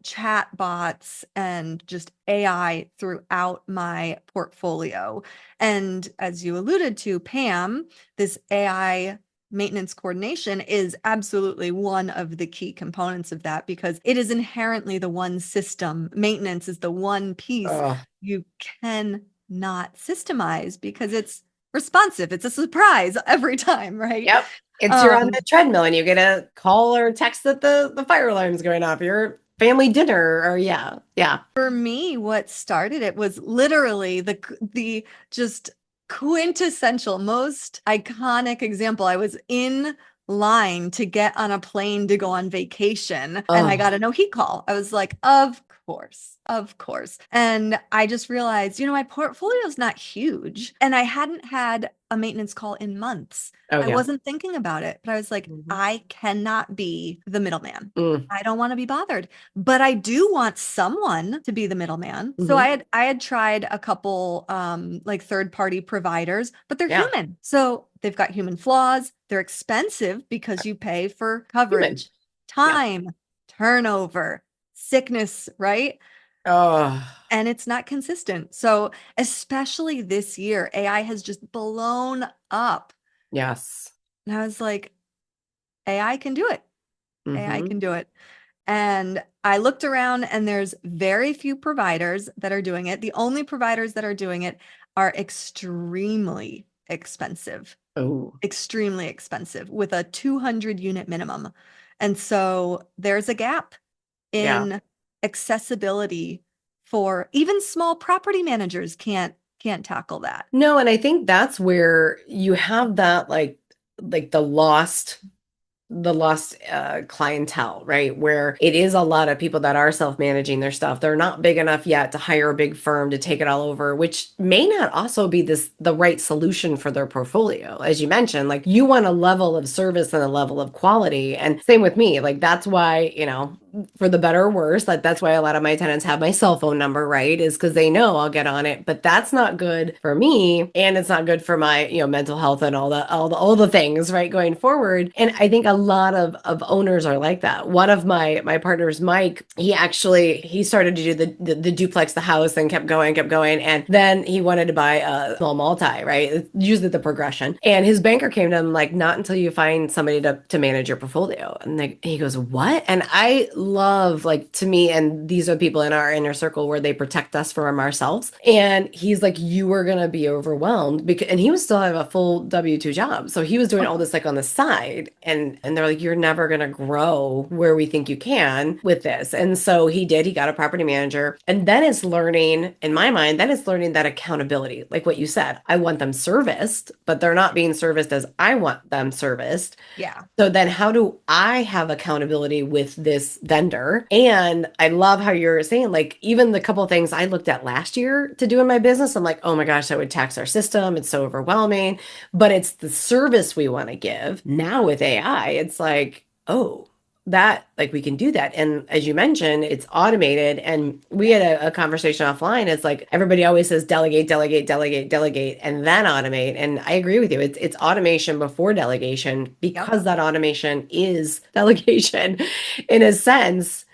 chat bots, and just AI throughout my portfolio. And as you alluded to, Pam, this AI maintenance coordination is absolutely one of the key components of that because it is inherently the one system. Maintenance is the one piece Oh, you cannot systemize because it's responsive. It's a surprise every time, right? yep. It's you're on Um, the treadmill and you get a call or text that the fire alarm's going off. Your family dinner or yeah, yeah. For me, what started it was literally the just quintessential, most iconic example. I was in line to get on a plane to go on vacation. And I Oh, got a no heat call. I was like, of course, of course. And I just realized, my portfolio is not huge. And I hadn't had a maintenance call in months. oh I yeah. wasn't thinking about it, but I was like, Mhm. I cannot be the middleman. Mm, I don't want to be bothered, but I do want someone to be the middleman. So mhm. I had tried a couple like third-party providers, but they're Yeah. human. So they've got human flaws. They're expensive because you pay for Human. coverage, Yeah. time, turnover, sickness, right? Oh, And it's not consistent. So especially this year, AI has just blown up. yes. And I was like, AI can do it. AI Hmm. can do it. And I looked around and there's very few providers that are doing it. The only providers that are doing it are Oh, extremely expensive with a 200 unit minimum. And so there's a gap yeah. in accessibility for even small property managers can't tackle that. No, and I think that's where you have that like the lost clientele, right? Where it is a lot of people that are self-managing their stuff. They're not big enough yet to hire a big firm to take it all over, which may not also be the right solution for their portfolio. As you mentioned, like you want a level of service and a level of quality. And same with me. Like that's why, for the better or worse, like that's why a lot of my tenants have my cell phone number, right? Is because they know I'll get on it. But that's not good for me, and it's not good for my, mental health and all the things, right, going forward. And I think a lot of owners are like that. One of my partners, Mike, he started to do the duplex, the house, and kept going, and then he wanted to buy a small multi, right? It's usually the progression. And his banker came to him like, not until you find somebody to manage your portfolio. And he goes, what? And I love, like, to me, and these are people in our inner circle where they protect us from ourselves. And he's like, you are gonna be overwhelmed because, and he was still have a full W-2 job. So he was doing all this like on the side. And they're like, you're never gonna grow where we think you can with this. And so he got a property manager. And then it's learning, in my mind, then it's learning that accountability, like what you said. I want them serviced, but they're not being serviced as I want them serviced. Yeah. So then how do I have accountability with this vendor? And I love how you're saying, like, even the couple of things I looked at last year to do in my business, I'm like, oh my gosh, that would tax our system. It's so overwhelming. But it's the service we want to give. Now with AI, it's like, oh, that like we can do that. And as you mentioned, it's automated. And we had a conversation offline. It's like everybody always says delegate, delegate, delegate, delegate, and then automate. And I agree with you. It's automation before delegation Yep. because that automation is delegation in a sense.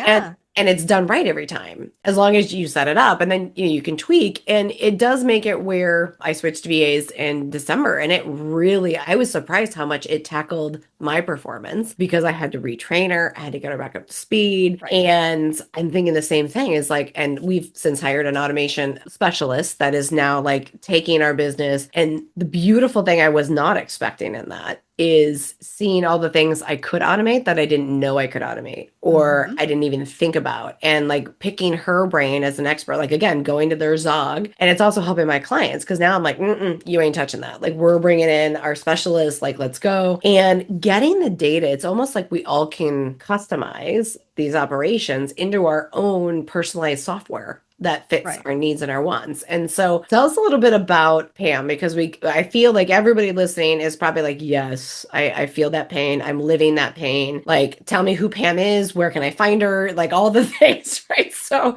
And Yeah. and it's done right every time, as long as you set it up, and then you can tweak. And it does make it where I switched to VAs in December, and I was surprised how much it tackled my performance because I had to retrain her, I had to get her back up to speed. Right. And I'm thinking the same thing is like, and we've since hired an automation specialist that is now like taking our business. And the beautiful thing I was not expecting in that is seeing all the things I could automate that I didn't know I could automate or Mhm. I didn't even think about. And like picking her brain as an expert, like again, going to their Zog. And it's also helping my clients because now I'm like, mm-mm, you ain't touching that. Like we're bringing in our specialists, like let's go. And getting the data, it's almost like we all can customize these operations into our own personalized software that fits Right. our needs and our wants. And so tell us a little bit about Pam because I feel like everybody listening is probably like, yes, I feel that pain. I'm living that pain. Like, tell me who Pam is, where can I find her? Like all the things, right? So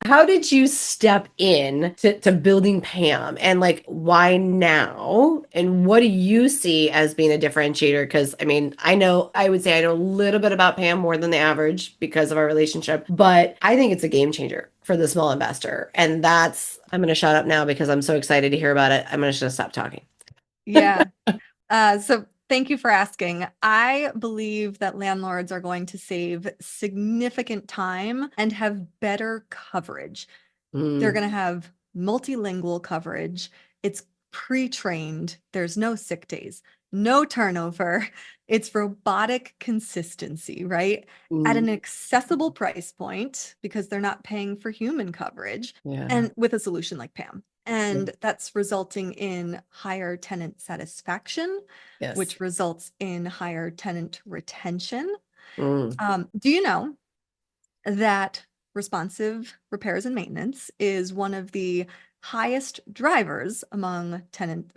how did you step in to building Pam and like why now? And what do you see as being a differentiator? Because I mean, I would say I know a little bit about Pam more than the average because of our relationship, but I think it's a game changer for the small investor. And I'm going to shut up now because I'm so excited to hear about it. I'm just going to stop talking. Yeah. So thank you for asking. I believe that landlords are going to save significant time and have better coverage. They're Mm, going to have multilingual coverage. It's pre-trained. There's no sick days, no turnover. It's robotic consistency, right? At an mm, accessible price point because they're not paying for human coverage yeah. and with a solution like Pam. And that's resulting in higher tenant satisfaction, Yes. which results in higher tenant retention. Mm. Do you know that responsive repairs and maintenance is one of the highest drivers among tenant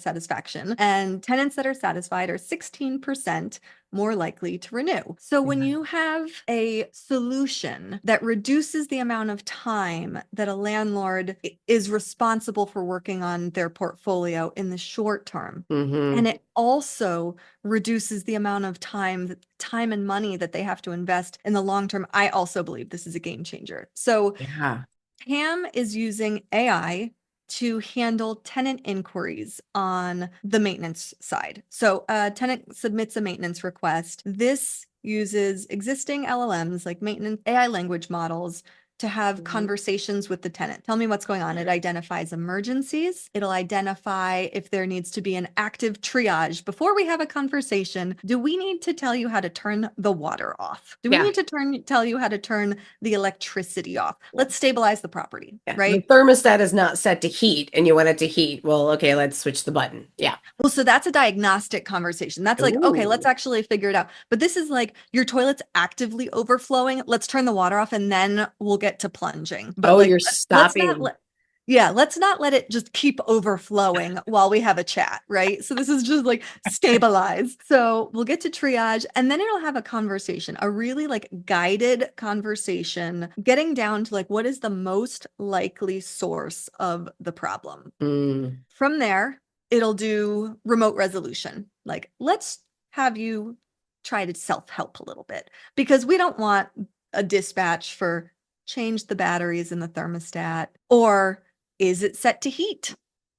satisfaction, and tenants that are satisfied are 16% more likely to renew. So when Yeah. you have a solution that reduces the amount of time that a landlord is responsible for working on their portfolio in the short term, and it also reduces the amount of time and money that they have to invest in the long term, I also believe this is a game changer. So Yeah. Pam is using AI to handle tenant inquiries on the maintenance side. So a tenant submits a maintenance request. This uses existing LLMs like maintenance AI language models to have conversations with the tenant. Tell me what's going on. It identifies emergencies. It'll identify if there needs to be an active triage. Before we have a conversation, do we need to tell you how to turn the water off? Do we Yeah. need to tell you how to turn the electricity off? Let's stabilize the property, Yeah. right? The thermostat is not set to heat and you want it to heat. Well, okay, let's switch the button. Yeah. Well, so that's a diagnostic conversation. That's like, okay, let's Ooh. actually figure it out. But this is like your toilet's actively overflowing. Let's turn the water off and then we'll get to plunging. But Oh, like, you're let's not stopping. let, yeah, let's not let it just keep overflowing while we have a chat, right? So this is just like stabilize. So we'll get to triage and then it'll have a conversation, a really like guided conversation, getting down to like, what is the most likely source of the problem? Mm. From there, it'll do remote resolution. Like, let's have you try to self-help a little bit because we don't want a dispatch for change the batteries in the thermostat, or is it set to heat?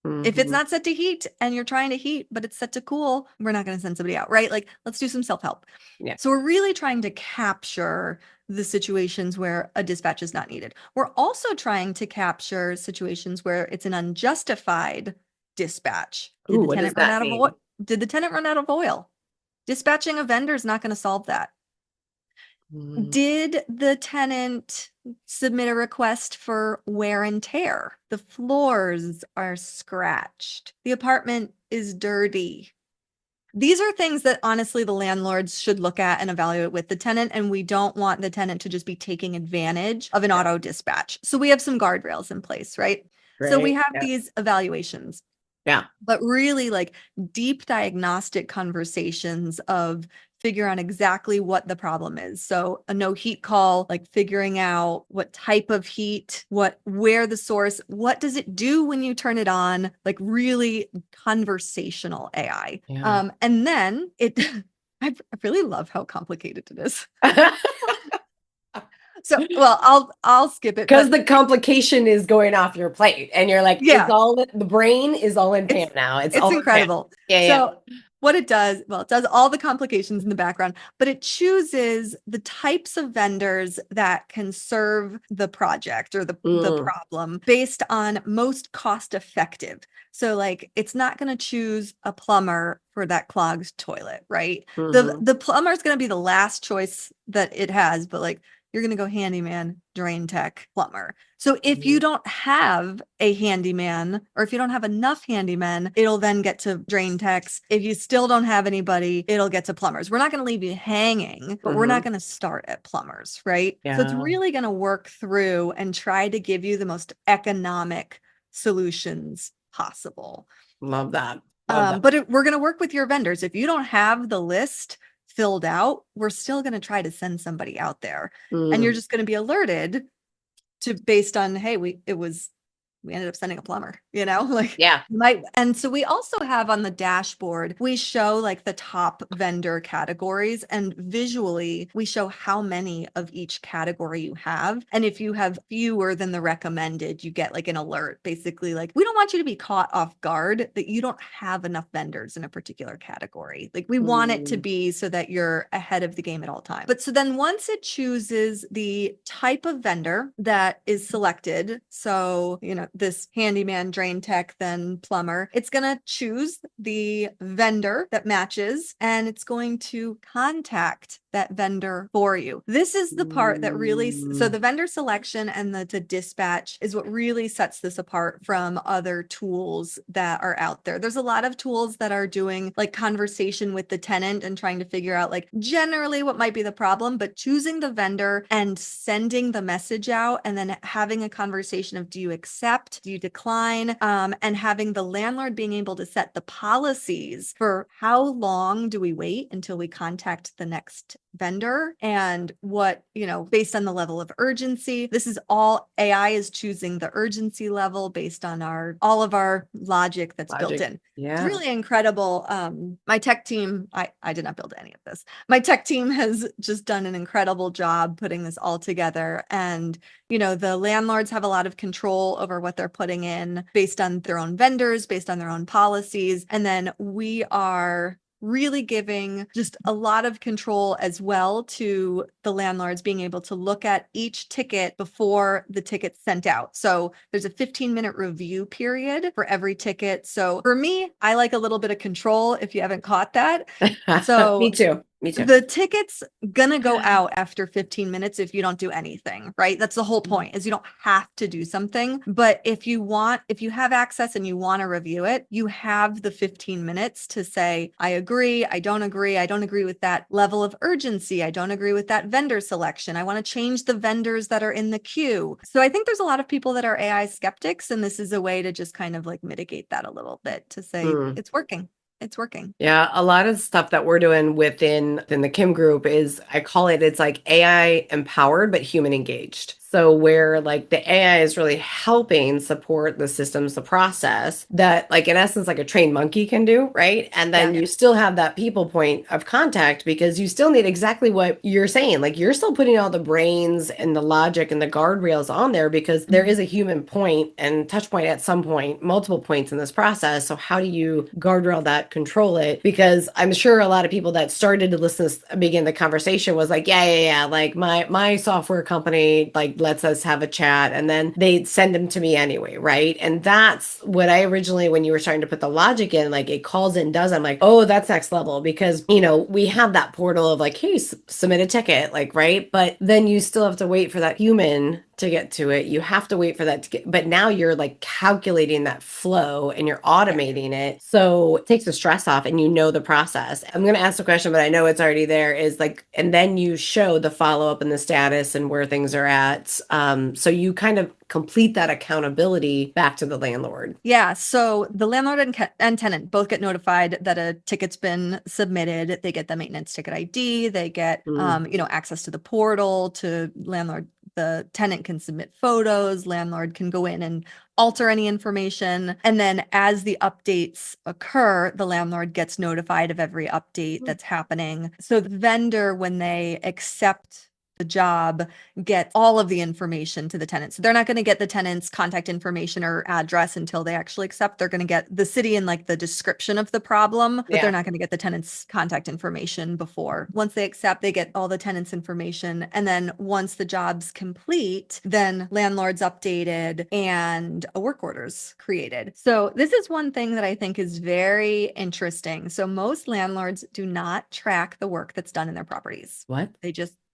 If it's Mhm. not set to heat and you're trying to heat, but it's set to cool, we're not going to send somebody out, right? Like, let's do some self-help. Yeah. So we're really trying to capture the situations where a dispatch is not needed. We're also trying to capture situations where it's an unjustified dispatch. Ooh, what does that mean? Did the tenant run out of oil? Dispatching a vendor is not going to solve that. Mm. Did the tenant submit a request for wear and tear? The floors are scratched. The apartment is dirty. These are things that honestly the landlords should look at and evaluate with the tenant, and we don't want the tenant to just be taking advantage of an Yeah. auto dispatch. So we have some guardrails in place, right? So we Great. have Yeah. these evaluations, Yeah. but really like deep diagnostic conversations of figure out exactly what the problem is. So a no heat call, like figuring out what type of heat, where the source, what does it do when you turn it on, like really conversational AI. Yeah. And then I really love how complicated it is. So, well, I'll skip it, Because but the complication is going off your plate and you're like, yeah, the brain is all in Pam it's now. It's it's all in Pam. incredible. Yeah. Yeah. So what it does, well, it does all the complications in the background, but it chooses the types of vendors that can serve the project or the Mm. problem based on most cost effective. So like it's not going to choose a plumber for that clogged toilet, right? Mhm. The plumber is going to be the last choice that it has, but like you're going to go handyman, drain tech, plumber. So if you Mhm. don't have a handyman or if you don't have enough handymen, it'll then get to drain techs. If you still don't have anybody, it'll get to plumbers. We're not going to leave you hanging, but we're not Mhm. going to start at plumbers, right? So it's Yeah. really going to work through and try to give you the most economic solutions possible. Love that. Love that. But we're going to work with your vendors. If you don't have the list filled out, we're still going to try to send somebody out there. And you're Mm. just going to be alerted to based on, hey, we ended up sending a plumber, like Yeah. and so we also have on the dashboard, we show like the top vendor categories and visually we show how many of each category you have. And if you have fewer than the recommended, you get like an alert, basically like, we don't want you to be caught off guard that you don't have enough vendors in a particular category. Like we want it to Mm. be so that you're ahead of the game at all times. But so then once it chooses the type of vendor that is selected, so, this handyman, drain tech, then plumber. It's going to choose the vendor that matches, and it's going to contact that vendor for you. This is the part that really, so the vendor selection and the dispatch is what really sets this apart from other tools that are out there. There's a lot of tools that are doing like conversation with the tenant and trying to figure out like generally what might be the problem, but choosing the vendor and sending the message out and then having a conversation of, do you accept, do you decline, and having the landlord being able to set the policies for how long do we wait until we contact the next vendor, and what, based on the level of urgency. This is all AI is choosing the urgency level based on all of our logic that's built in. Yeah. It's really incredible. My tech team, I did not build any of this. My tech team has just done an incredible job putting this all together. And, the landlords have a lot of control over what they're putting in based on their own vendors, based on their own policies. And then we are really giving just a lot of control as well to the landlords being able to look at each ticket before the ticket's sent out. So there's a 15-minute review period for every ticket. So for me, I like a little bit of control if you haven't caught that. So Me too. The ticket's gonna go out after 15 minutes if you don't do anything, right? That's the whole point, is you don't have to do something. But if you have access and you want to review it, you have the 15 minutes to say, I agree, I don't agree with that level of urgency, I don't agree with that vendor selection, I want to change the vendors that are in the queue. So I think there's a lot of people that are AI skeptics, and this is a way to just kind of like mitigate that a little bit, to say it's working. It's working. Yeah, a lot of stuff that we're doing within the Kim group is, I call it, it's like AI empowered, but human engaged. So where like the AI is really helping support the systems, the process that like in essence, like a trained monkey can do, right? And then you still have that people point of contact, because you still need exactly what you're saying. Like you're still putting all the brains and the logic and the guardrails on there, because there is a human point and touch point at some point, multiple points in this process. So how do you guardrail that, control it? Because I'm sure a lot of people that started to listen to begin the conversation was like, yeah. Like my software company, like, lets us have a chat, and then they send them to me anyway, right? And that's what I originally, when you were starting to put the logic in, like it calls and does, I'm like, oh, that's next level, because we have that portal of like, hey, submit a ticket, like, right? But then you still have to wait for that human to get to it. You have to wait for that to get, but now you're like calculating that flow and you're automating it. So it takes the stress off and the process. I'm going to ask the question, but I know it's already there, is like, and then you show the follow-up and the status and where things are at. So you kind of complete that accountability back to the landlord. Yeah. So the landlord and tenant both get notified that a ticket's been submitted. They get the maintenance ticket ID. They get, access to the portal, to landlord. The tenant can submit photos. Landlord can go in and alter any information. And then as the updates occur, the landlord gets notified of every update that's happening. So the vendor, when they accept the job, get all of the information to the tenant. So they're not going to get the tenant's contact information or address until they actually accept. They're going to get the city and like the description of the problem, but they're not going to get the tenant's contact information before. Once they accept, they get all the tenant's information. And then once the job's complete, then landlord's updated and a work order's created. So this is one thing that I think is very interesting. So most landlords do not track the work that's done in their properties. What?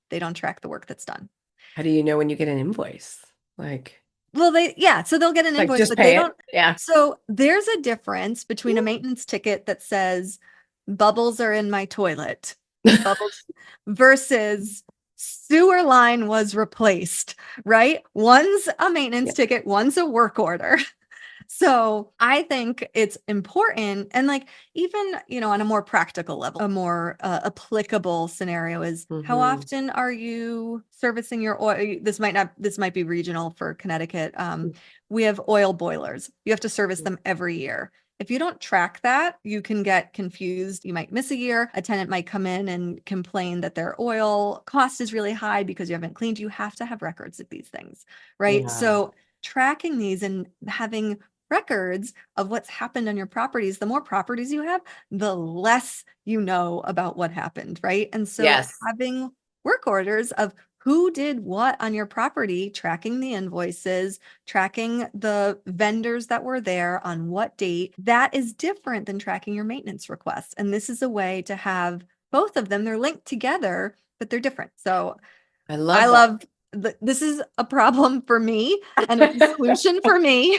They don't track the work that's done. How do you know when you get an invoice? Like, well, so they'll get an invoice, just but pay they it. don't. Yeah. So there's a difference between a maintenance ticket that says bubbles are in my toilet, bubbles, versus sewer line was replaced, right? One's a maintenance ticket, one's a work order. So I think it's important. And like, even, on a more practical level, a more applicable scenario is how often are you servicing your oil? This might be regional for Connecticut. We have oil boilers. You have to service them every year. If you don't track that, you can get confused. You might miss a year. A tenant might come in and complain that their oil cost is really high because you haven't cleaned. You have to have records of these things, right? Yeah. So tracking these and having records of what's happened on your properties, the more properties you have, the less you know about what happened, right? And so having work orders of who did what on your property, tracking the invoices, tracking the vendors that were there on what date. That is different than tracking your maintenance requests. And this is a way to have both of them. They're linked together, but they're different. So I I love that. love this is a problem for me and it's a solution for me.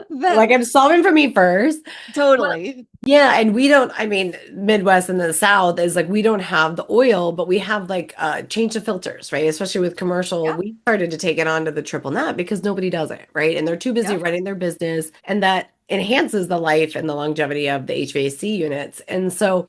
Like I'm solving for me first. Totally. Yeah, and we don't, I mean, Midwest and the South is like we don't have the oil, but we have like change the filters, right? Especially with commercial, Yep. we started to take it onto the triple net because nobody does it, right? And they're too busy Yep. running their business, and that enhances the life and the longevity of the HVAC units. And so,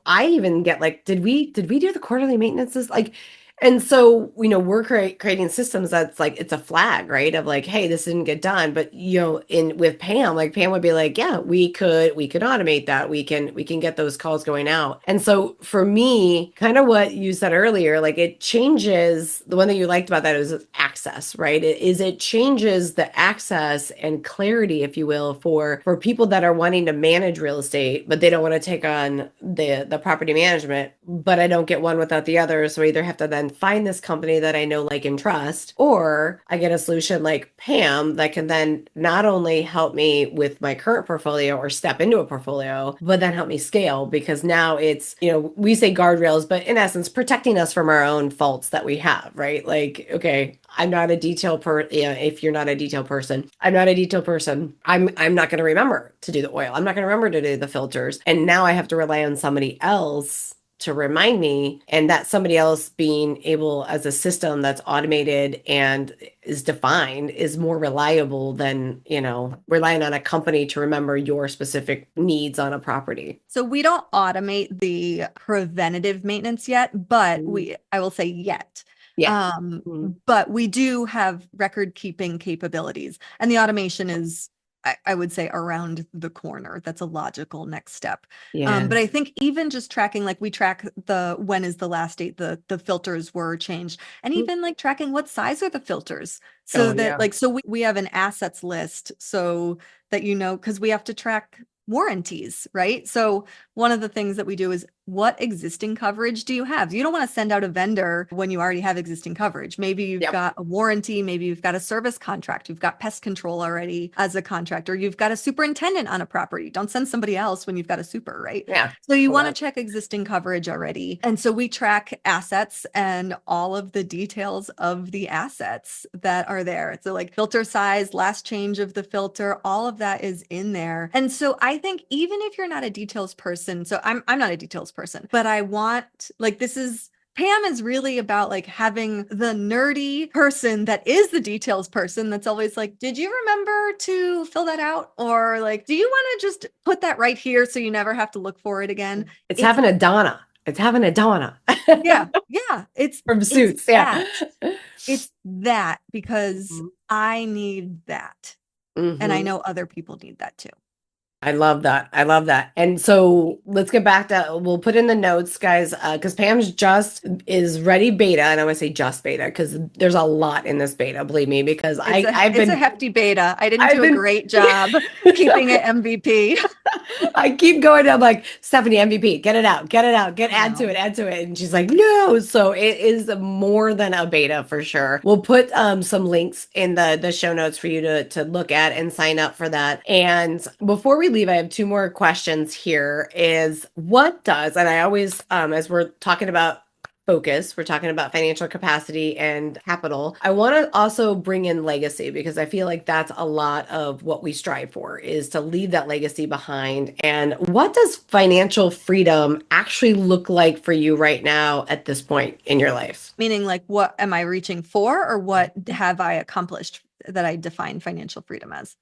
I even get like, did we do the quarterly maintenances? Like, and so, we're creating systems that's like it's a flag, right? Of like, hey, this didn't get done. But in with Pam, like Pam would be like, yeah, we could automate that. We can get those calls going out. And so for me, kind of what you said earlier, like it changes the one thing you liked about that is access, right? It changes the access and clarity, if you will, for people that are wanting to manage real estate, but they don't want to take on the property management. But I don't get one without the other. So I either have to then find this company that I know, like, and trust, or I get a solution like Pam that can then not only help me with my current portfolio or step into a portfolio, but then help me scale because now it's, we say guardrails, but in essence, protecting us from our own faults that we have, right? Like, okay, I'm not a if you're not a detail person, I'm not a detail person. I'm not going to remember to do the oil. I'm not going to remember to do the filters. And now I have to rely on somebody else to remind me, and that somebody else being able as a system that's automated and is defined is more reliable than relying on a company to remember your specific needs on a property. So we don't automate the preventative maintenance yet, but Mm. I will say yet. Yeah. Mm. But we do have record keeping capabilities, and the automation is, I would say, around the corner. That's a logical next step. Yeah. But I think even just tracking, like we track when is the last date the filters were changed, and even like tracking what size are the filters, so Oh, that yeah. like so we have an assets list so that because we have to track warranties, right? So one of the things that we do is what existing coverage do you have? You don't want to send out a vendor when you already have existing coverage. Maybe you've Yep. got a warranty, maybe you've got a service contract, you've got pest control already as a contractor, you've got a superintendent on a property. Don't send somebody else when you've got a super, right? Yeah. So you Well, want to check existing coverage already. And so we track assets and all of the details of the assets that are there. So like filter size, last change of the filter, all of that is in there. And so I think even if you're not a details person, so I'm not a details person, but I want like Pam is really about like having the nerdy person that is the details person that's always like, did you remember to fill that out? Or like, do you want to just put that right here so you never have to look for it again? it's having a Donna. It's having a Donna. Yeah, yeah. From It's Suits. Yeah. that. It's that because I need that. And I Mhm. know other people need that too. I love that. I love that. And so let's get back to, we'll put in the notes, guys, because Pam's just is ready beta. And I want to say just beta because there's a lot in this beta, believe me, because It's a hefty beta. I didn't I've do a been, great job keeping it MVP. I keep going. I'm like, Stephanie, MVP, get it out, I add to know. it, add to it. And she's like, no. So it is more than a beta for sure. We'll put some links in the show notes for you to look at and sign up for that. And before we leave, I have two more questions here is what does, and I always, as we're talking about focus. We're talking about financial capacity and capital. I want to also bring in legacy because I feel like that's a lot of what we strive for is to leave that legacy behind. And what does financial freedom actually look like for you right now at this point in your life? Meaning like, what am I reaching for or what have I accomplished that I define financial freedom as?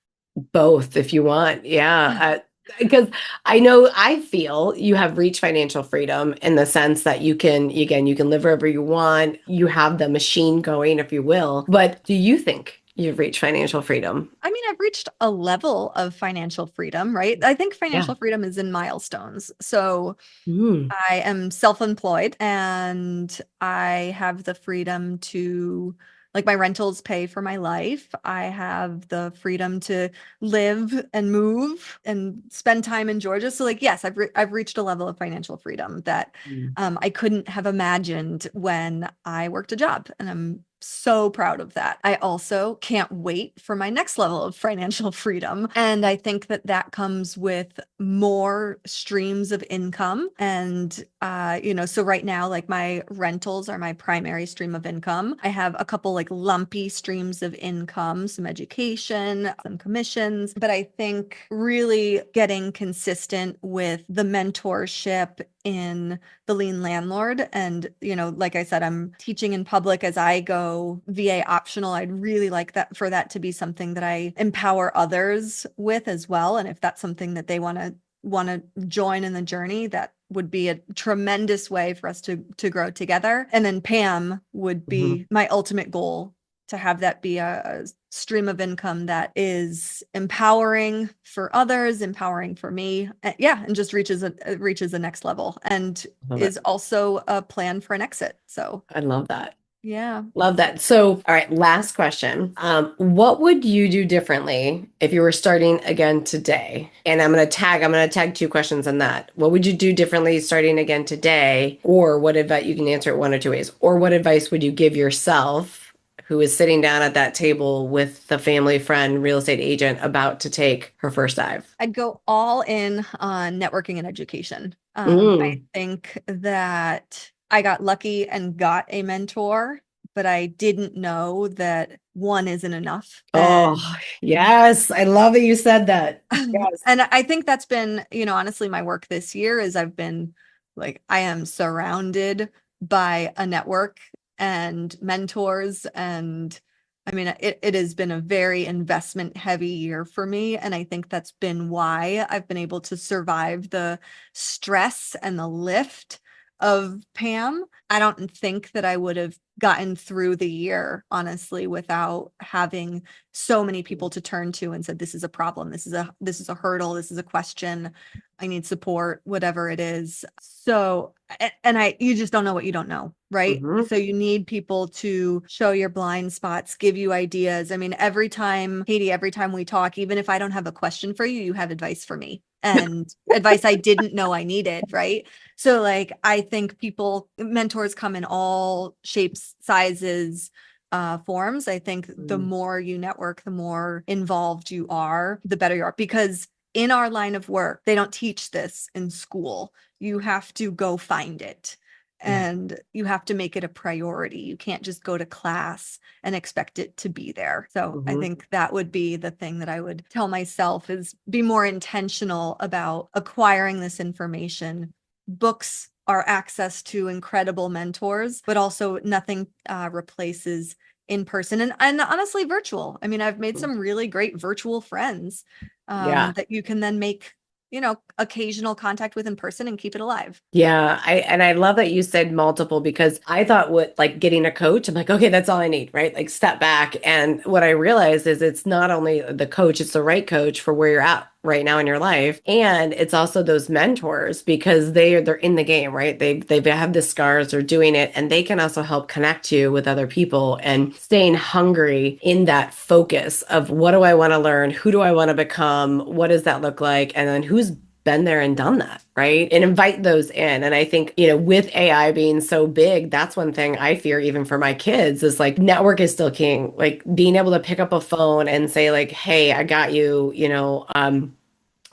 Both, if you want. Yeah. Because I feel you have reached financial freedom in the sense that you can, again, you can live wherever you want. You have the machine going, if you will. But do you think you've reached financial freedom? I mean, I've reached a level of financial freedom, right? I think Yeah. financial freedom is in milestones. So Mm. I am self-employed and I have the freedom to like my rentals pay for my life. I have the freedom to live and move and spend time in Georgia. So like, yes, I've reached a level of financial freedom that Mm. I couldn't have imagined when I worked a job. And I'm so proud of that. I also can't wait for my next level of financial freedom. And I think that that comes with more streams of income. And, so right now, like my rentals are my primary stream of income. I have a couple like lumpy streams of income, some education, some commissions. But I think really getting consistent with the mentorship in the Lean Landlord. And, like I said, I'm teaching in public as I go VA optional. I'd really like that for that to be something that I empower others with as well. And if that's something that they want to join in the journey, that would be a tremendous way for us to grow together. And then Pam would be my ultimate goal, to have that be a stream of income that is empowering for others, empowering for me. And just reaches the next level, and Love it. is also a plan for an exit. So I love that. yeah. Love that. So, all right, last question. What would you do differently if you were starting again today? And I'm gonna tag two questions on that. What would you do differently starting again today? Or what advice, you can answer it one or two ways. Or what advice would you give yourself who is sitting down at that table with the family friend, real estate agent about to take her first dive? I'd go all in on networking and education. I Mm. think that I got lucky and got a mentor, but I didn't know that one isn't enough. Oh, yes. I love that you said that. And Yes. I think that's been, honestly, my work this year is I've been like, I am surrounded by a network and mentors. And I mean, it has been a very investment heavy year for me. And I think that's been why I've been able to survive the stress and the lift of Pam. I don't think that I would have gotten through the year, honestly, without having so many people to turn to and said, this is a problem. This is a hurdle. This is a question. I need support, whatever it is. So, you just don't know what you don't know, right? Mhm. So you need people to show your blind spots, give you ideas. I mean, every time, Katie, every time we talk, even if I don't have a question for you, you have advice for me, and advice I didn't know I needed, right? So like, I think mentors come in all shapes, sizes, forms. I think the Mm. more you network, the more involved you are, the better you are. Because in our line of work, they don't teach this in school. You have to go find it. Yeah. And you have to make it a priority. You can't just go to class and expect it to be there. So I Mhm. think that would be the thing that I would tell myself, is be more intentional about acquiring this information. Books are access to incredible mentors, but also nothing replaces in person, and honestly virtual. I mean, I've made some really great virtual friends Yeah. that you can then make, occasional contact with in person and keep it alive. Yeah, I love that you said multiple because I thought what like getting a coach, I'm like, okay, that's all I need, right? Like step back. And what I realized is it's not only the coach, it's the right coach for where you're at right now in your life. And it's also those mentors because they're in the game, right? They have the scars, they're doing it, and they can also help connect you with other people and staying hungry in that focus of what do I want to learn? Who do I want to become? What does that look like? And then who's been there and done that, right? And invite those in. And I think, with AI being so big, that's one thing I fear even for my kids is like network is still king. Like being able to pick up a phone and say like, "Hey, I got you,"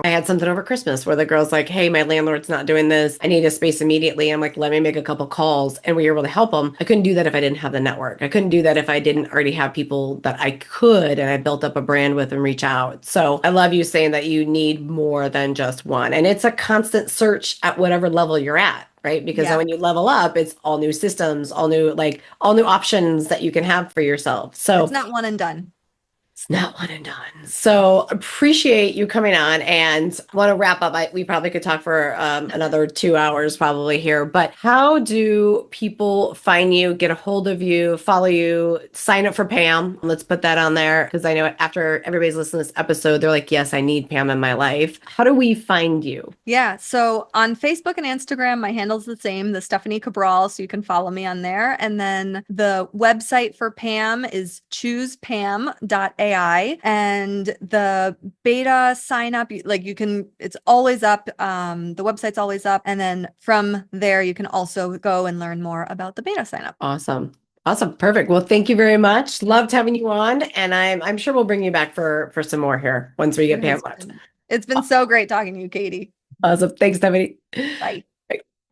I had something over Christmas where the girl's like, "Hey, my landlord's not doing this. I need a space immediately." I'm like, "Let me make a couple calls." And we were able to help them. I couldn't do that if I didn't have the network. I couldn't do that if I didn't already have people that I could and I built up a brand with and reach out. So I love you saying that you need more than just one. And it's a constant search at whatever level you're at. Right. Because then Yeah. when you level up, it's all new systems, all new options that you can have for yourself. It's So not one and done. It's not one and done. So appreciate you coming on and want to wrap up. We probably could talk for another 2 hours probably here, but how do people find you, get a hold of you, follow you, sign up for Pam? Let's put that on there because I know after everybody's listened to this episode, they're like, yes, I need Pam in my life. How do we find you? Yeah. So on Facebook and Instagram, my handle's the same, the Stephanie Cabral. So you can follow me on there. And then the website for Pam is choosepam.ai. And the beta sign up, it's always up. The website's always up. And then from there, you can also go and learn more about the beta sign up. Awesome. Awesome. Perfect. Well, thank you very much. Loved having you on. And I'm sure we'll bring you back for some more here once we get Pam left. It's been so great talking to you, Katie. Awesome. Thanks, Stephanie. Bye.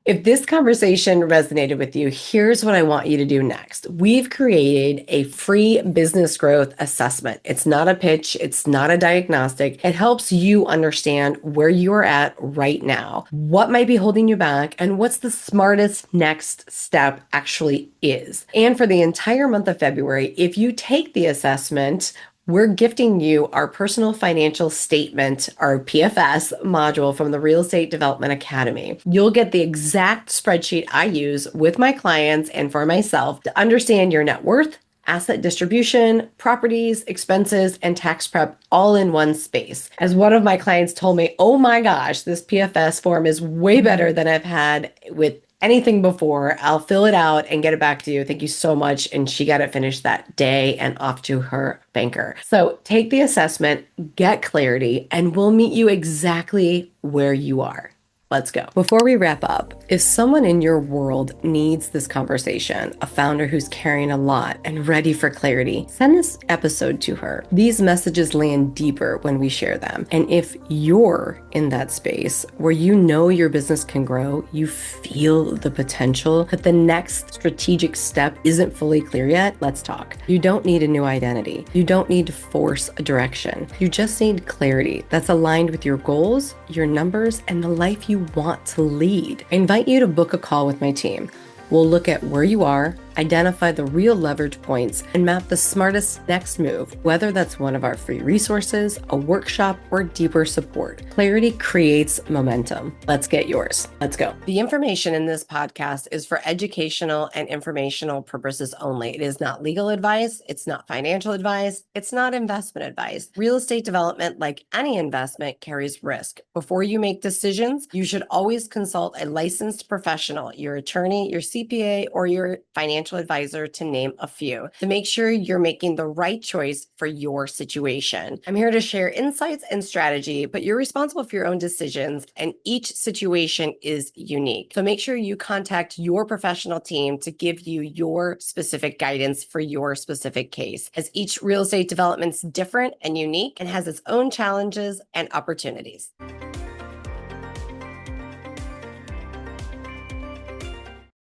If this conversation resonated with you, here's what I want you to do next. We've created a free business growth assessment. It's not a pitch. It's not a diagnostic. It helps you understand where you're at right now, what might be holding you back, and what's the smartest next step actually is. And for the entire month of February, if you take the assessment, we're gifting you our personal financial statement, our PFS module from the Real Estate Development Academy. You'll get the exact spreadsheet I use with my clients and for myself to understand your net worth, asset distribution, properties, expenses, and tax prep all in one space. As one of my clients told me, oh my gosh, this PFS form is way better than I've had with anything before. I'll fill it out and get it back to you. Thank you so much. And she got it finished that day and off to her banker. So take the assessment, get clarity, and we'll meet you exactly where you are. Let's go. Before we wrap up, if someone in your world needs this conversation, a founder who's carrying a lot and ready for clarity, send this episode to her. These messages land deeper when we share them. And if you're in that space where you know your business can grow, you feel the potential, but the next strategic step isn't fully clear yet, let's talk. You don't need a new identity. You don't need to force a direction. You just need clarity that's aligned with your goals, your numbers, and the life you want to lead. I invite you to book a call with my team. We'll look at where you are, identify the real leverage points, and map the smartest next move, whether that's one of our free resources, a workshop, or deeper support. Clarity creates momentum. Let's get yours. Let's go. The information in this podcast is for educational and informational purposes only. It is not legal advice. It's not financial advice. It's not investment advice. Real estate development, like any investment, carries risk. Before you make decisions, you should always consult a licensed professional, your attorney, your CPA, or your financial advisor, to name a few, to make sure you're making the right choice for your situation. I'm here to share insights and strategy, but you're responsible for your own decisions, and each situation is unique. So make sure you contact your professional team to give you your specific guidance for your specific case, as each real estate development's different and unique and has its own challenges and opportunities.